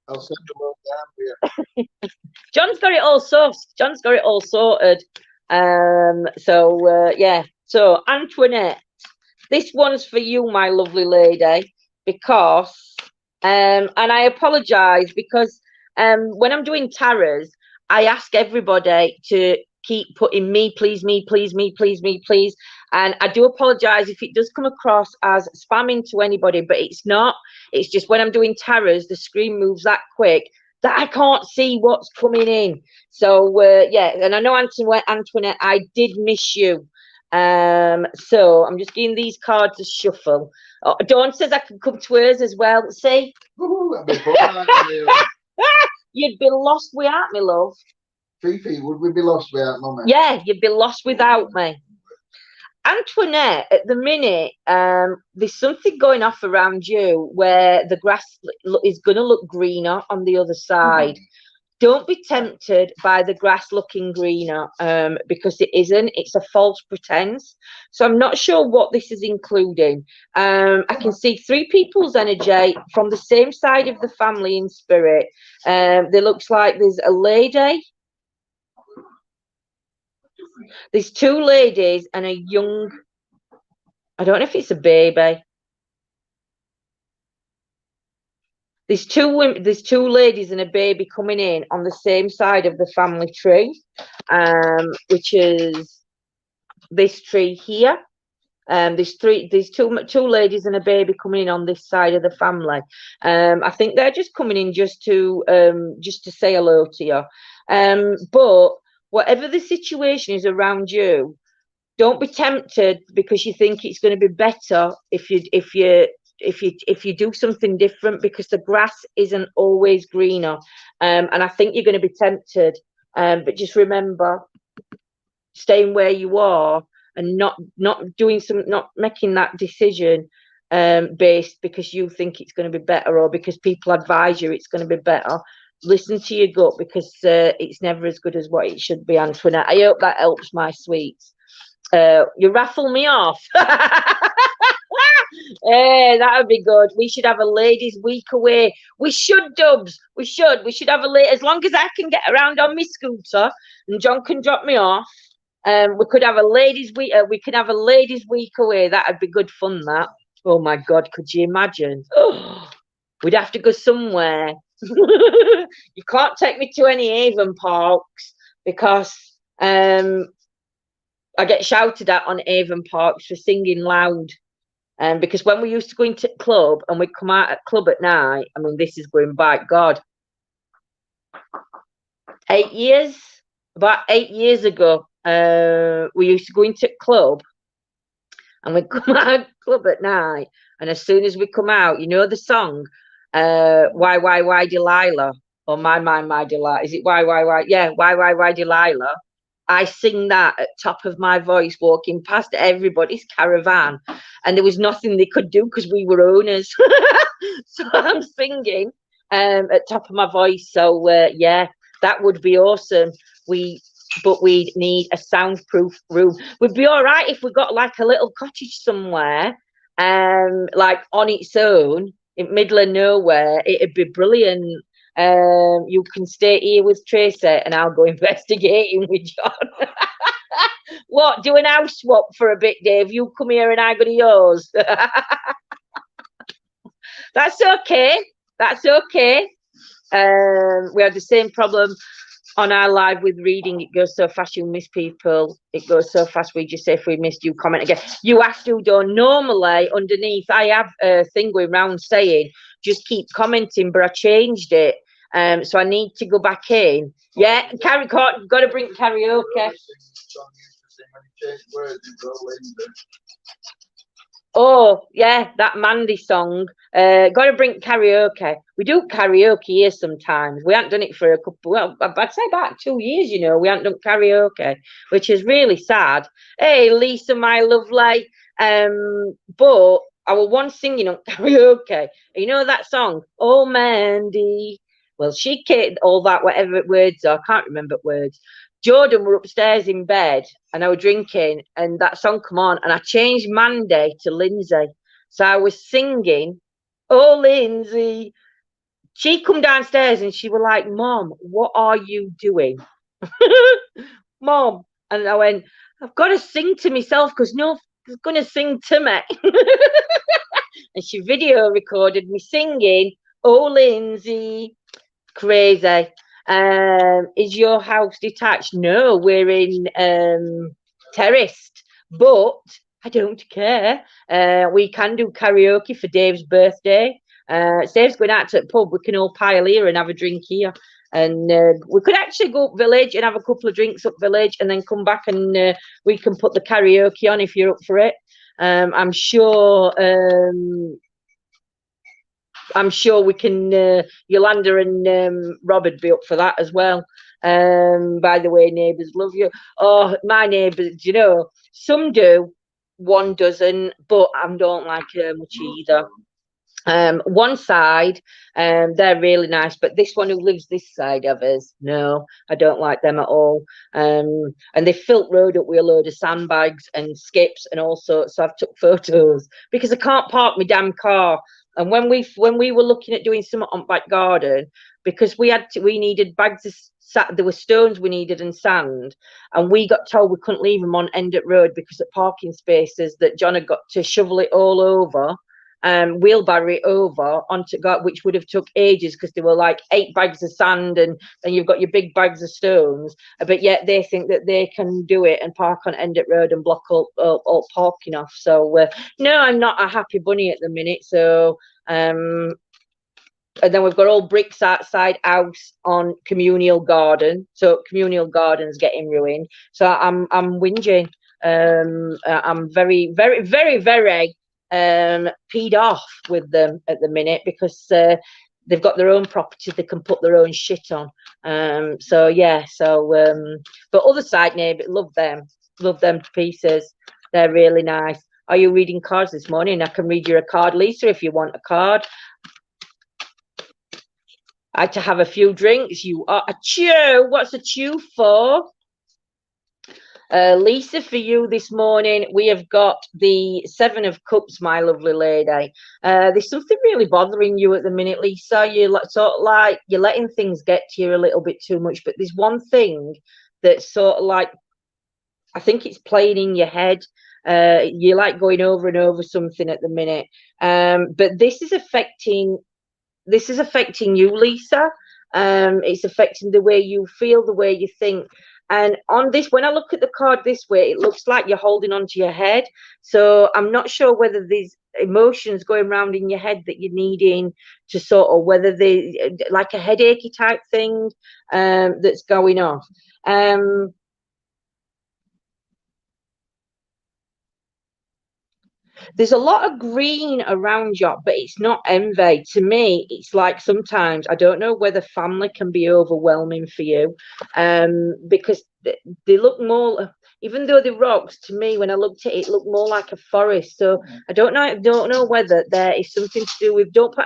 I'll send them all down here. John's got it all sorted. John's got it all sorted. Yeah. So Antoinette, this one's for you, my lovely lady, because and I apologise because when I'm doing tarots, I ask everybody to keep putting me, please, me, please, me, please, me, please. And I do apologise if it does come across as spamming to anybody, but it's not. It's just when I'm doing tarots, the screen moves that quick that I can't see what's coming in. So, yeah, and I know, Antoinette, I did miss you. So I'm just giving these cards a shuffle. Oh, Dawn says I can come to hers as well. See? Ooh, that'd be fun, You'd be lost without me, love. Fifi, would we be lost without Mummy? Yeah, you'd be lost without me. Antoinette, at the minute, there's something going off around you where the grass is going to look greener on the other side. Don't be tempted by the grass looking greener, because it isn't. It's a false pretense. So I'm not sure what this is including. I can see 3 people's energy from the same side of the family in spirit. There looks like there's a lady. There's 2 ladies and a young, I don't know if it's a baby. There's 2 women, there's 2 ladies and a baby coming in on the same side of the family tree, which is this tree here. There's two ladies and a baby coming in on this side of the family. I think they're just coming in just to say hello to you. But whatever the situation is around you, don't be tempted because you think it's going to be better if you do something different, because the grass isn't always greener. And I think you're going to be tempted. But just remember, staying where you are and not making that decision based because you think it's going to be better or because people advise you it's going to be better. Listen to your gut, because it's never as good as what it should be, Antoinette. I hope that helps, my sweets. You raffle me off. Hey, that would be good. We should have a ladies' week away. We should, Dubs. We should have as long as I can get around on my scooter and John can drop me off. We could have a ladies' week. We could have a ladies' week away. That'd be good fun. That. Oh my God, could you imagine? We'd have to go somewhere. You can't take me to any Avon parks because I get shouted at on Avon parks for singing loud. Because when we used to go into club and we'd come out at club at night, I mean, this is going back, God, 8 years, about 8 years ago, we used to go into club and we'd come out of club at night. And as soon as we come out, you know the song, why, Delilah? Or my Delilah. Is it why? Yeah, why, Delilah? I sing that at top of my voice, walking past everybody's caravan, and there was nothing they could do because we were owners. So I'm singing at top of my voice. So yeah, that would be awesome. But we need a soundproof room. We'd be all right if we got like a little cottage somewhere, like on its own in middle of nowhere. It'd be brilliant. You can stay here with Tracy and I'll go investigating with John. What, do an house swap for a bit, Dave? You come here and I go to yours. That's okay. That's okay. We have the same problem on our live with reading. It goes so fast you miss people. It goes so fast we just say if we missed you, comment again. You have to do. Normally underneath I have a thing going around saying just keep commenting, but I changed it. So I need to go back in. Yeah, got to bring karaoke. Oh yeah, that Mandy song. Got to bring karaoke. We do karaoke here sometimes. We haven't done it for a couple. Well, I'd say about 2 years. You know, we haven't done karaoke, which is really sad. Hey, Lisa, my lovely. But I was once singing on karaoke. You know that song, Oh Mandy. Well, she kid all that, whatever words are. I can't remember words. Jordan were upstairs in bed and I was drinking and that song come on and I changed Mandy to Lindsay. So I was singing, Oh Lindsay. She come downstairs and she was like, Mom, what are you doing? Mom. And I went, I've got to sing to myself because no one's going to sing to me. And she video recorded me singing, Oh Lindsay. Crazy. Is your house detached? No, we're in terraced, but I don't care. We can do karaoke for Dave's birthday. Dave's going out to the pub. We can all pile here and have a drink here. And we could actually go up village and have a couple of drinks up village and then come back and we can put the karaoke on if you're up for it. I'm sure we can, Yolanda and Rob would be up for that as well. By the way, neighbours love you. Oh, my neighbours, you know, some do, one doesn't, but I don't like her much either. One side, they're really nice, but this one who lives this side of us, no, I don't like them at all. And they filled road up with a load of sandbags and skips and all sorts. So I've took photos because I can't park my damn car. And when we were looking at doing something on back garden, because we needed bags of there were stones we needed and sand, and we got told we couldn't leave them on Endett Road because of parking spaces that John had got to shovel it all over. Wheelbarrow it over onto God, which would have took ages because there were like 8 bags of sand and then you've got your big bags of stones. But yet they think that they can do it and park on Endett Road and block all parking off. So no, I'm not a happy bunny at the minute. So and then we've got all bricks outside house on communal garden. So communal garden's getting ruined. So I'm whinging. I'm very, very, very, very peed off with them at the minute because they've got their own property they can put their own shit on. So yeah, but other side neighbour, love them to pieces. They're really nice. Are you reading cards this morning? I can read you a card, Lisa, if you want a card. I had to have a few drinks. You are a chew. What's a chew for? Lisa, for you this morning, we have got the 7 of Cups, my lovely lady. There's something really bothering you at the minute, Lisa. You're sort of like you're letting things get to you a little bit too much. But there's one thing that's sort of like, I think it's playing in your head. You're like going over and over something at the minute. But this is affecting you, Lisa. It's affecting the way you feel, the way you think. And on this, when I look at the card this way, it looks like you're holding onto your head. So I'm not sure whether there's emotions going around in your head that you're needing to sort of, whether they like a headachy type thing that's going off. There's a lot of green around you, but it's not envy. To me, it's like sometimes I don't know whether family can be overwhelming for you, because they look more, even though they're rocks. To me, when I looked at it, it looked more like a forest. So I don't know whether there is something to do with. Don't put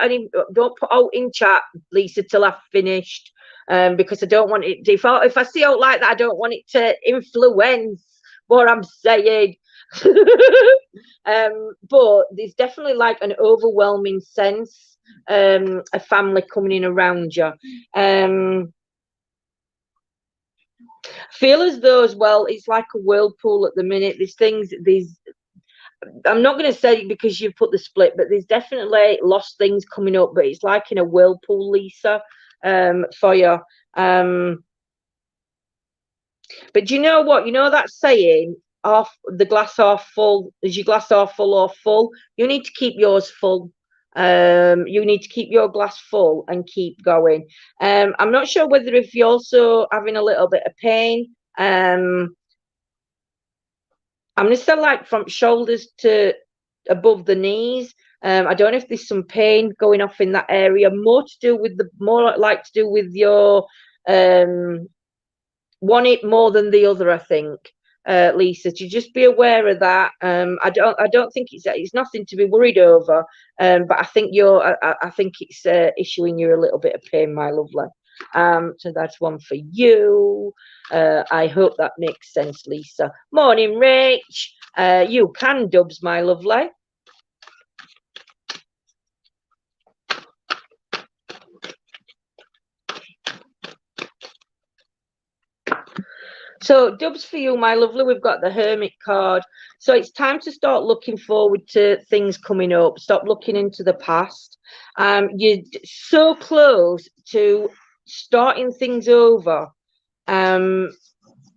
out in chat, Lisa, till I've finished, because I don't want it. If I see out like that, I don't want it to influence what I'm saying. But there's definitely like an overwhelming sense of family coming in around you. Feel as though as well it's like a whirlpool at the minute. I'm not going to say it because you've put the split, but there's definitely lost things coming up, but it's like in a whirlpool, Lisa, for you. But you know what, that saying, half the glass half full, is your glass half full or full? You need to keep yours full. You need to keep your glass full and keep going. I'm not sure whether if you're also having a little bit of pain. I'm going to say like from shoulders to above the knees. I don't know if there's some pain going off in that area, more like to do with your one hip more than the other, I think. Lisa, to just be aware of that. I don't think it's nothing to be worried over, but I think it's issuing you a little bit of pain, my lovely. So that's one for you. I hope that makes sense, Lisa. Morning, Rach. You can dubs, my lovely. So dubs for you, my lovely. We've got the Hermit card. So it's time to start looking forward to things coming up. Stop looking into the past. You're so close to starting things over.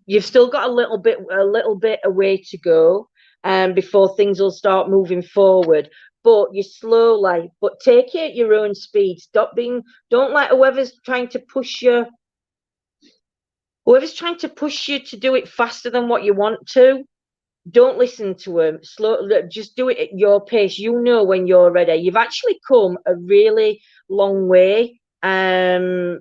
You've still got a little bit a way to go. before things will start moving forward. But you slowly, but take it at your own speed. Don't let whoever's trying to push you to do it faster than what you want to. Don't listen to them. Just do it at your pace. You know when you're ready. You've actually come a really long way. In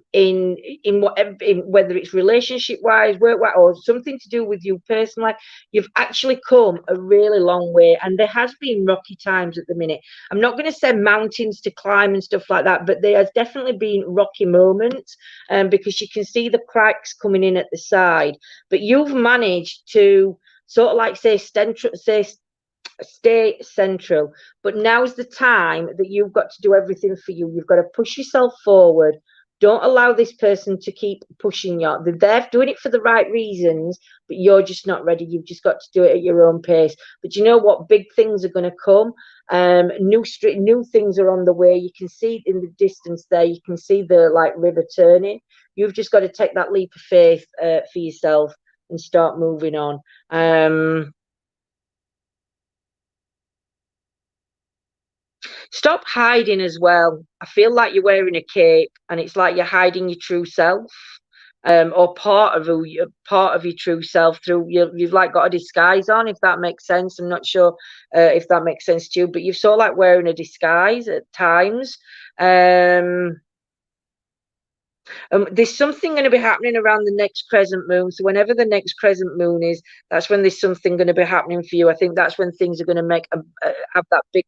whatever, whether it's relationship wise, work wise, or something to do with you personally, you've actually come a really long way. And there has been rocky times at the minute. I'm not going to say mountains to climb and stuff like that, but there has definitely been rocky moments, because you can see the cracks coming in at the side. But you've managed to sort of like stay central. But now's the time that you've got to do everything for you. You've got to push yourself forward. Don't allow this person to keep pushing you. They're doing it for the right reasons, but you're just not ready. You've just got to do it at your own pace. But you know what? Big things are going to come. New things are on the way. You can see in the distance there. You can see the river turning. You've just got to take that leap of faith for yourself and start moving on. Stop hiding as well. I feel like you're wearing a cape, and it's like you're hiding your true self, or part of your true self through you've got a disguise on. If that makes sense, I'm not sure if that makes sense to you, but you're sort of like wearing a disguise at times. There's something going to be happening around the next crescent moon. So whenever the next crescent moon is, that's when there's something going to be happening for you. I think that's when things are going to have that big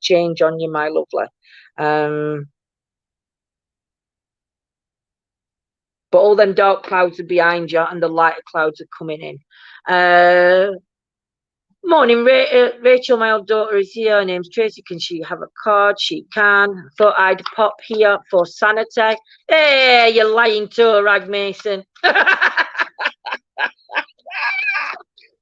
change on you, my lovely. But all them dark clouds are behind you, and the lighter clouds are coming in. Morning, Rachel. My old daughter is here. Her name's Tracy. Can she have a card? She can. Thought I'd pop here for sanity. Hey, you lying toe rag, Mason.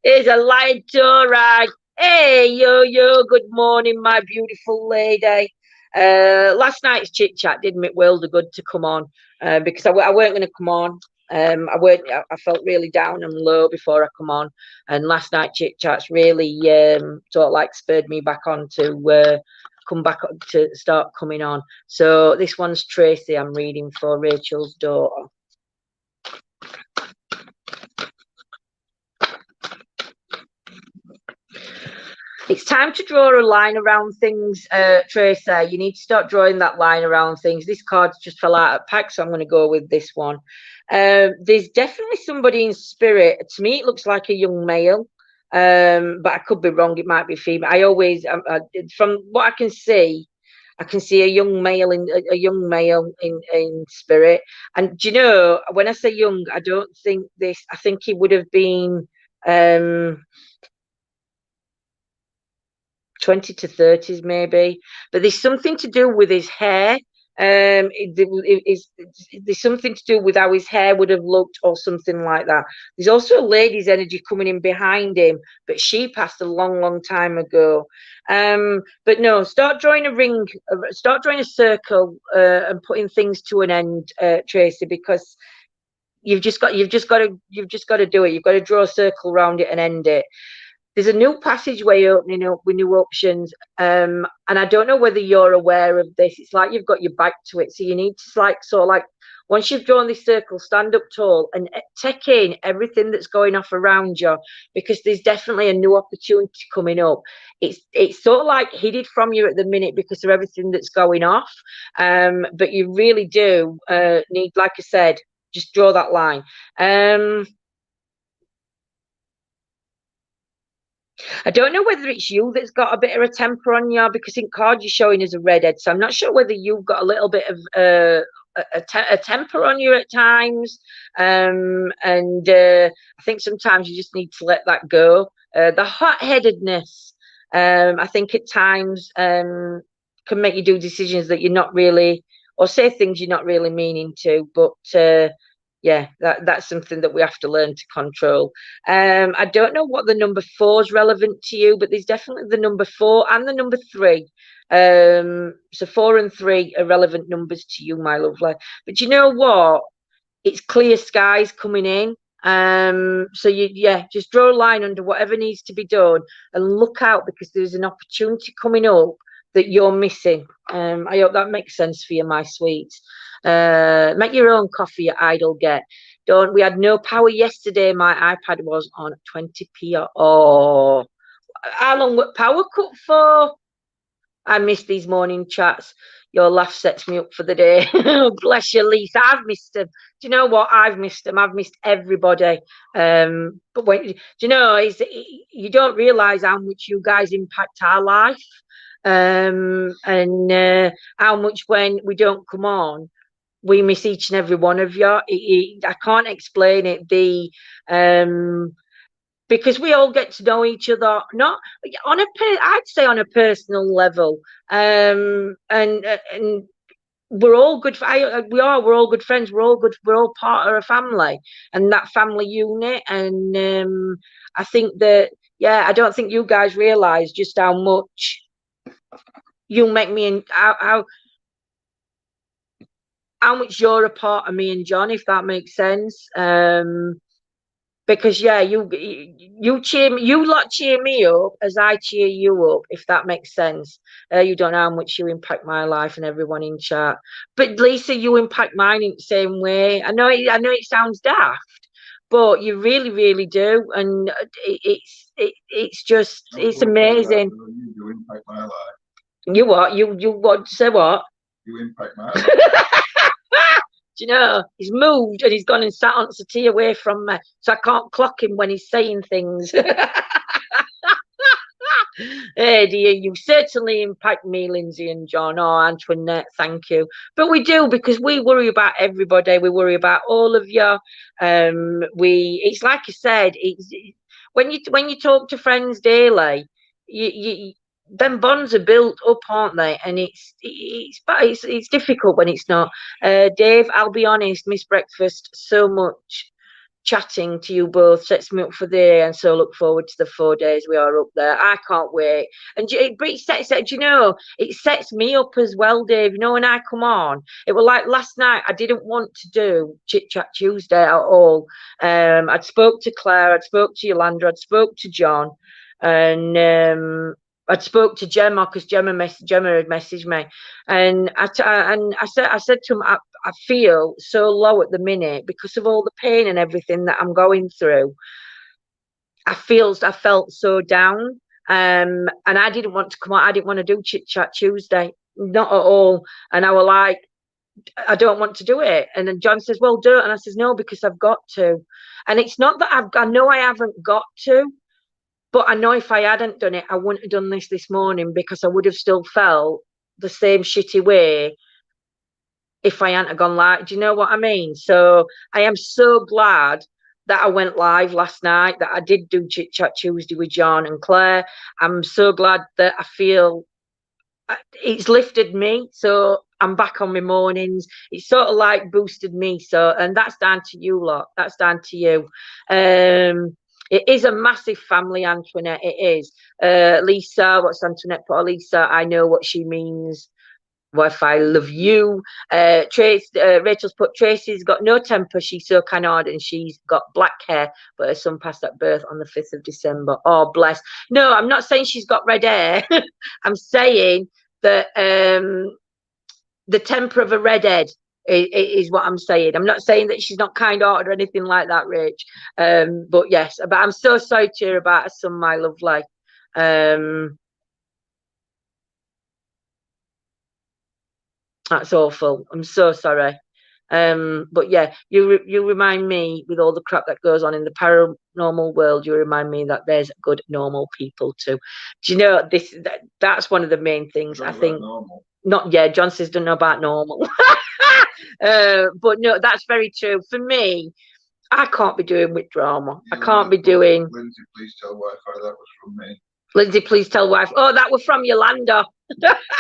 Here's a lying toe rag. Hey, yo. Good morning, my beautiful lady. Last night's chit chat did me world of good to come on, because I weren't going to come on. I felt really down and low before I come on, and last night chit chats really sort of like spurred me back on to come back to start coming on. So this one's Tracy. I'm reading for Rachel's daughter. It's time to draw a line around things, Tracy. You need to start drawing that line around things. This card just fell out of pack, so I'm going to go with this one. There's definitely somebody in spirit. To me, it looks like a young male, but I could be wrong. It might be female. From what I can see a young male in spirit. And do you know, when I say young, I don't think this. I think he would have been 20 to 30s maybe, but there's something to do with his hair. There's something to do with how his hair would have looked or something like that. There's also a lady's energy coming in behind him, but she passed a long time ago. But no, start drawing a circle, and putting things to an end, Tracy, because you've just got to do it. You've got to draw a circle around it and end it. There's a new passageway opening up with new options, and I don't know whether you're aware of this. It's like you've got your back to it, so you need to once you've drawn this circle, stand up tall and take in everything that's going off around you, because there's definitely a new opportunity coming up. It's sort of like hidden from you at the minute because of everything that's going off, but you really do need, like I said, just draw that line. I don't know whether it's you that's got a bit of a temper on you, because in card you're showing as a redhead. So I'm not sure whether you've got a little bit of a temper on you at times. And I think sometimes you just need to let that go. The hot-headedness, I think at times can make you do decisions that you're not really, or say things you're not really meaning to. But yeah, that's something that we have to learn to control. I don't know what the number 4 is relevant to you, but there's definitely the number 4 and the number 3. So 4 and 3 are relevant numbers to you, my lovely. But you know what? It's clear skies coming in. So just draw a line under whatever needs to be done and look out, because there's an opportunity coming up that you're missing. I hope that makes sense for you, my sweets. Make your own coffee, you idle get. Don't. We had no power yesterday. My iPad was on 20p. Oh, how long was power cut for? I miss these morning chats. Your laugh sets me up for the day. Bless you, Lisa. I've missed them. Do you know what? I've missed them. I've missed everybody. But do you know, you don't realise how much you guys impact our life, and how much when we don't come on, we miss each and every one of you. I can't explain it. Because we all get to know each other, not on I'd say on a personal level, and we're all good. We're all good friends. We're all part of a family, and that family unit. And I think that, I don't think you guys realise just how much you make me, and how much you're a part of me and John, if that makes sense. Because you cheer me, you lot cheer me up as I cheer you up, if that makes sense. You don't know how much you impact my life and everyone in chat. But Lisa, you impact mine in the same way. I know it sounds daft, but you really, really do, and it's amazing. You impact my life. You what? You what? Say what? You impact my life. Do you know, he's moved and he's gone and sat on settee away from me, so I can't clock him when he's saying things. Hey, dear, you certainly impact me, Lindsay and John. Oh, Antoinette, thank you. But we do, because we worry about everybody. We worry about all of you. It's like I said, when you talk to friends daily, you them bonds are built up, aren't they? And it's difficult when it's not. Dave, I'll be honest, miss breakfast so much. Chatting to you both sets me up for the day, and so look forward to the 4 days we are up there. I can't wait. And it sets me up as well, Dave. You know, when I come on, it was like last night. I didn't want to do Chit Chat Tuesday at all. I'd spoke to Claire, I'd spoke to Yolanda, I'd spoke to John, and I'd spoke to Gemma, because Gemma had messaged me, and I said to him, I feel so low at the minute because of all the pain and everything that I'm going through. I felt so down, and I didn't want to come out. I didn't want to do Chit Chat Tuesday, not at all. And I was like, I don't want to do it. And then John says, well, do it. And I says, no, because I've got to. And it's not that I know I haven't got to, but I know if I hadn't done it, I wouldn't have done this morning, because I would have still felt the same shitty way if I hadn't gone live. Do you know what I mean? So I am so glad that I went live last night, that I did do Chit Chat Tuesday with John and Claire. I'm so glad that I feel it's lifted me. So I'm back on my mornings. It's sort of like boosted me. So, and that's down to you lot. That's down to you. It is a massive family, Antoinette. It is. Lisa, what's Antoinette put? Lisa, I know what she means. Wi-Fi, love you. Rachel's put, Tracy's got no temper. She's so kind hearted, and she's got black hair, but her son passed at birth on the 5th of December. Oh, bless. No, I'm not saying she's got red hair. I'm saying that the temper of a redhead is what I'm saying. I'm not saying that she's not kind-hearted or anything like that, Rach. But yes, but I'm so sorry to hear about her son, my lovely. That's awful. I'm so sorry. But yeah, you remind me, with all the crap that goes on in the paranormal world, you remind me that there's good normal people too. Do you know that's one of the main things I think. Normal. Not John says don't know about normal. But no, that's very true. For me, I can't be doing with drama. I can't be doing. Lindsay, please tell Wi-Fi that was from me. Lindsay, please tell Wi-Fi. Oh, that was from Yolanda.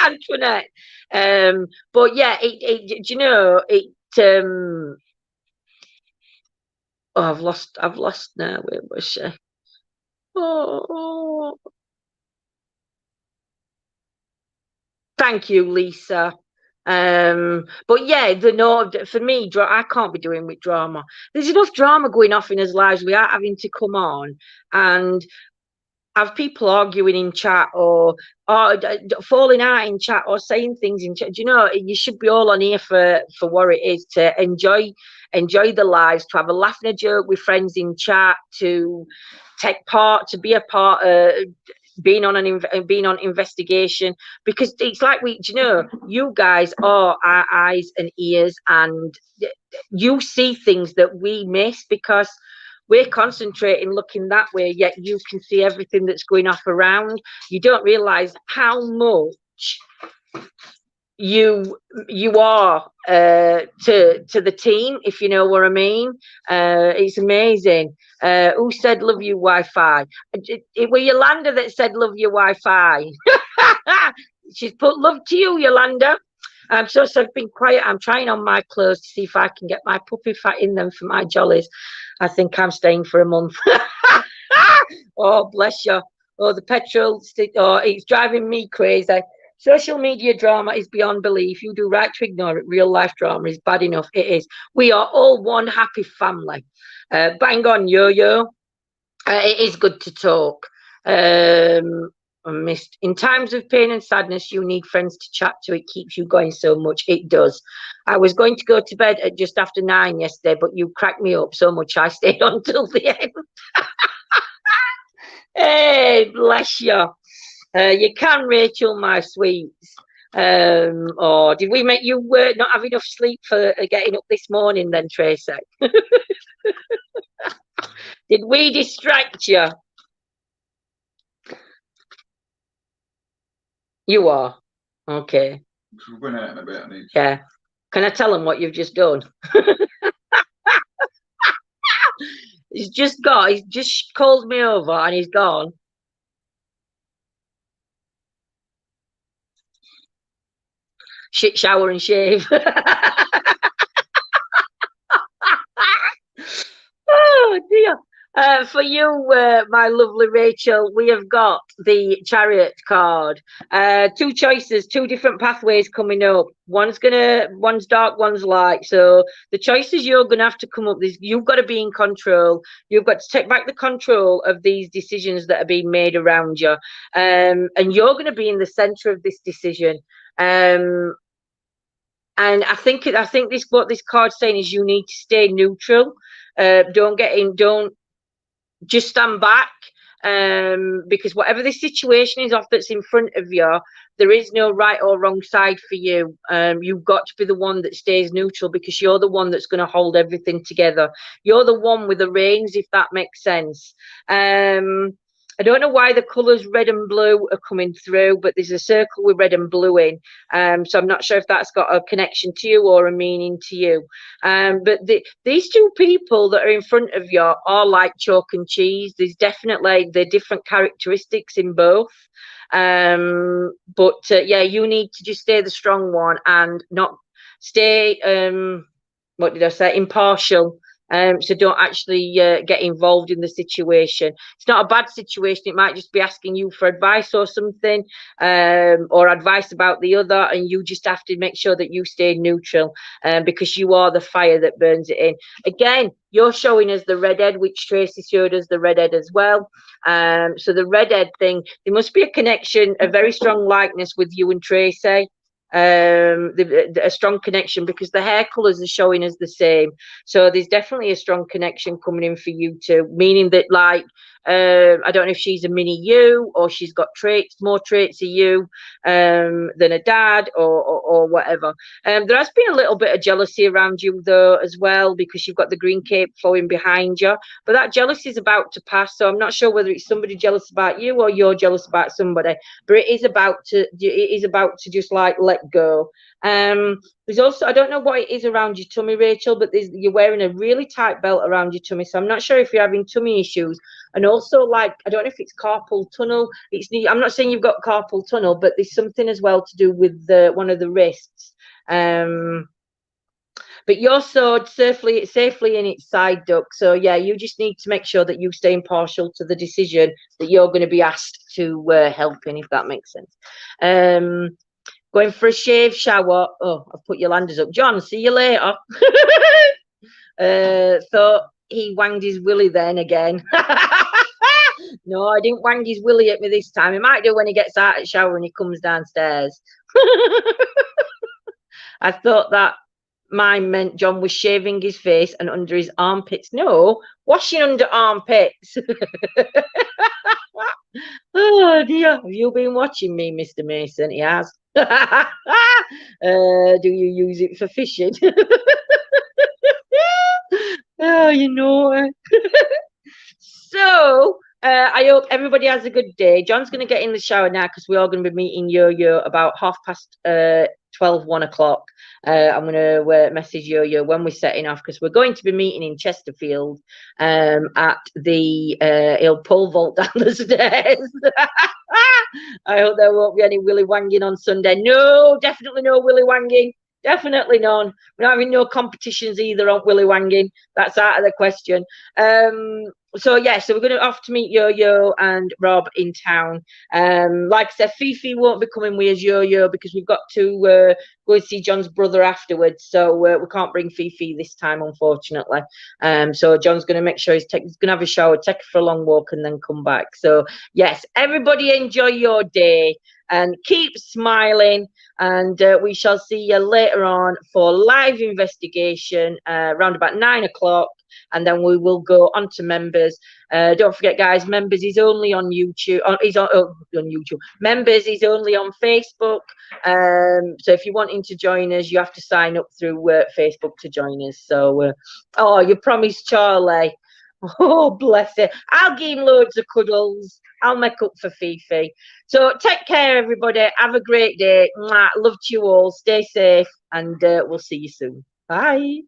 Antoinette. But yeah, do you know it? Oh, I've lost now. Where was she? Oh, thank you, Lisa. But yeah, for me, I can't be doing with drama. There's enough drama going off in his lives without having to come on and have people arguing in chat or falling out in chat or saying things in chat. Do you know, you should be all on here for what it is, to enjoy the lives, to have a laugh and a joke with friends in chat, to take part, to be a part of being on investigation, because it's like you guys are our eyes and ears, and you see things that we miss because we're concentrating looking that way, yet you can see everything that's going off around. You don't realize how much you are to the team, if you know what I mean. It's amazing. Who said love you Wi-Fi? It was Yolanda that said love you Wi-Fi. She's put love to you, Yolanda. So I've been quiet. I'm trying on my clothes to see if I can get my puppy fat in them for my jollies. I think I'm staying for a month. Oh, bless you. Oh, the petrol, it's driving me crazy. Social media drama is beyond belief. You do right to ignore it. Real life drama is bad enough. It is. We are all one happy family. Bang on, yo-yo. It is good to talk. Missed. In times of pain and sadness, you need friends to chat to. It keeps you going so much. It does. I was going to go to bed at just after 9 yesterday, but you cracked me up so much I stayed on till the end. Hey, bless you. You can, Rachel, my sweets. Or did we make you not have enough sleep for getting up this morning then, Tracy? Did we distract you? You are. Okay. We're going out in a bit. Yeah. Can I tell him what you've just done? He's just called me over and he's gone. Shit, shower and shave. Oh dear. For you, my lovely Rachel, we have got the Chariot card. Two choices, two different pathways coming up. One's dark, one's light. So the choices you're gonna have to come up with, you've got to be in control. You've got to take back the control of these decisions that are being made around you. And you're gonna be in the center of this decision. And I think what this card's saying is you need to stay neutral. Don't just stand back, because whatever the situation is that's in front of you, there is no right or wrong side for you. You've got to be the one that stays neutral, because you're the one that's going to hold everything together. You're the one with the reins, if that makes sense. I don't know why the colours red and blue are coming through, but there's a circle with red and blue in. So I'm not sure if that's got a connection to you or a meaning to you. But these two people that are in front of you are like chalk and cheese. There's definitely the different characteristics in both. But yeah, you need to just stay the strong one and not stay, what did I say, impartial. So don't actually get involved in the situation. It's not a bad situation. It might just be asking you for advice or something, or advice about the other, and you just have to make sure that you stay neutral, because you are the fire that burns it in. Again, you're showing us the redhead, which Tracy showed us the redhead as well. So the redhead thing, there must be a connection, a very strong likeness with you and Tracy. A strong connection, because the hair colors are showing us the same. So there's definitely a strong connection coming in for you two, meaning that, like, I don't know if she's a mini you, or she's got more traits of you than a dad, or whatever. There has been a little bit of jealousy around you though as well, because you've got the green cape flowing behind you, but that jealousy is about to pass. So I'm not sure whether it's somebody jealous about you or you're jealous about somebody, but it is about to just like let go. There's also, I don't know what it is around your tummy, Rachel, but you're wearing a really tight belt around your tummy, so I'm not sure if you're having tummy issues. And also, like, I don't know if it's carpal tunnel. I'm not saying you've got carpal tunnel, but there's something as well to do with one of the wrists. But you're sewed safely in its side duct. So yeah, you just need to make sure that you stay impartial to the decision that you're going to be asked to help in, if that makes sense. Going for a shave, shower. Oh, I've put your landers up. John, see you later. Thought he wanged his willy then again. No, I didn't wang his willy at me this time. He might do when he gets out of the shower and he comes downstairs. I thought that mine meant John was shaving his face and under his armpits. No, washing under armpits. Oh dear, have you been watching me, Mr. Mason? He has. Do you use it for fishing? Oh, you know. So, I hope everybody has a good day. John's going to get in the shower now because we're all going to be meeting Yo-Yo about 12, 1 o'clock. I'm going to message Yo-Yo when we're setting off because we're going to be meeting in Chesterfield at the he'll pole vault down the stairs. I hope there won't be any willy wanging on Sunday. No, definitely no willy wanging. Definitely none. We're not having no competitions either on willy wanging. That's out of the question. So yeah, so we're going to off to meet Yo-Yo and Rob in town. Like I said, Fifi won't be coming with us, Yo-Yo, because we've got to go and see John's brother afterwards. So we can't bring Fifi this time, unfortunately. So John's going to make sure he's going to have a shower, take her for a long walk, and then come back. So yes, everybody enjoy your day and keep smiling. And we shall see you later on for live investigation around about 9 o'clock. And then we will go on to members. Don't forget, guys, members is only on YouTube. He's on YouTube. Members is only on Facebook. So if you're wanting to join us, you have to sign up through Facebook to join us. So, oh, you promised Charlie. Oh, bless it. I'll give him loads of cuddles. I'll make up for Fifi. So take care, everybody. Have a great day. Mwah. Love to you all. Stay safe. And we'll see you soon. Bye.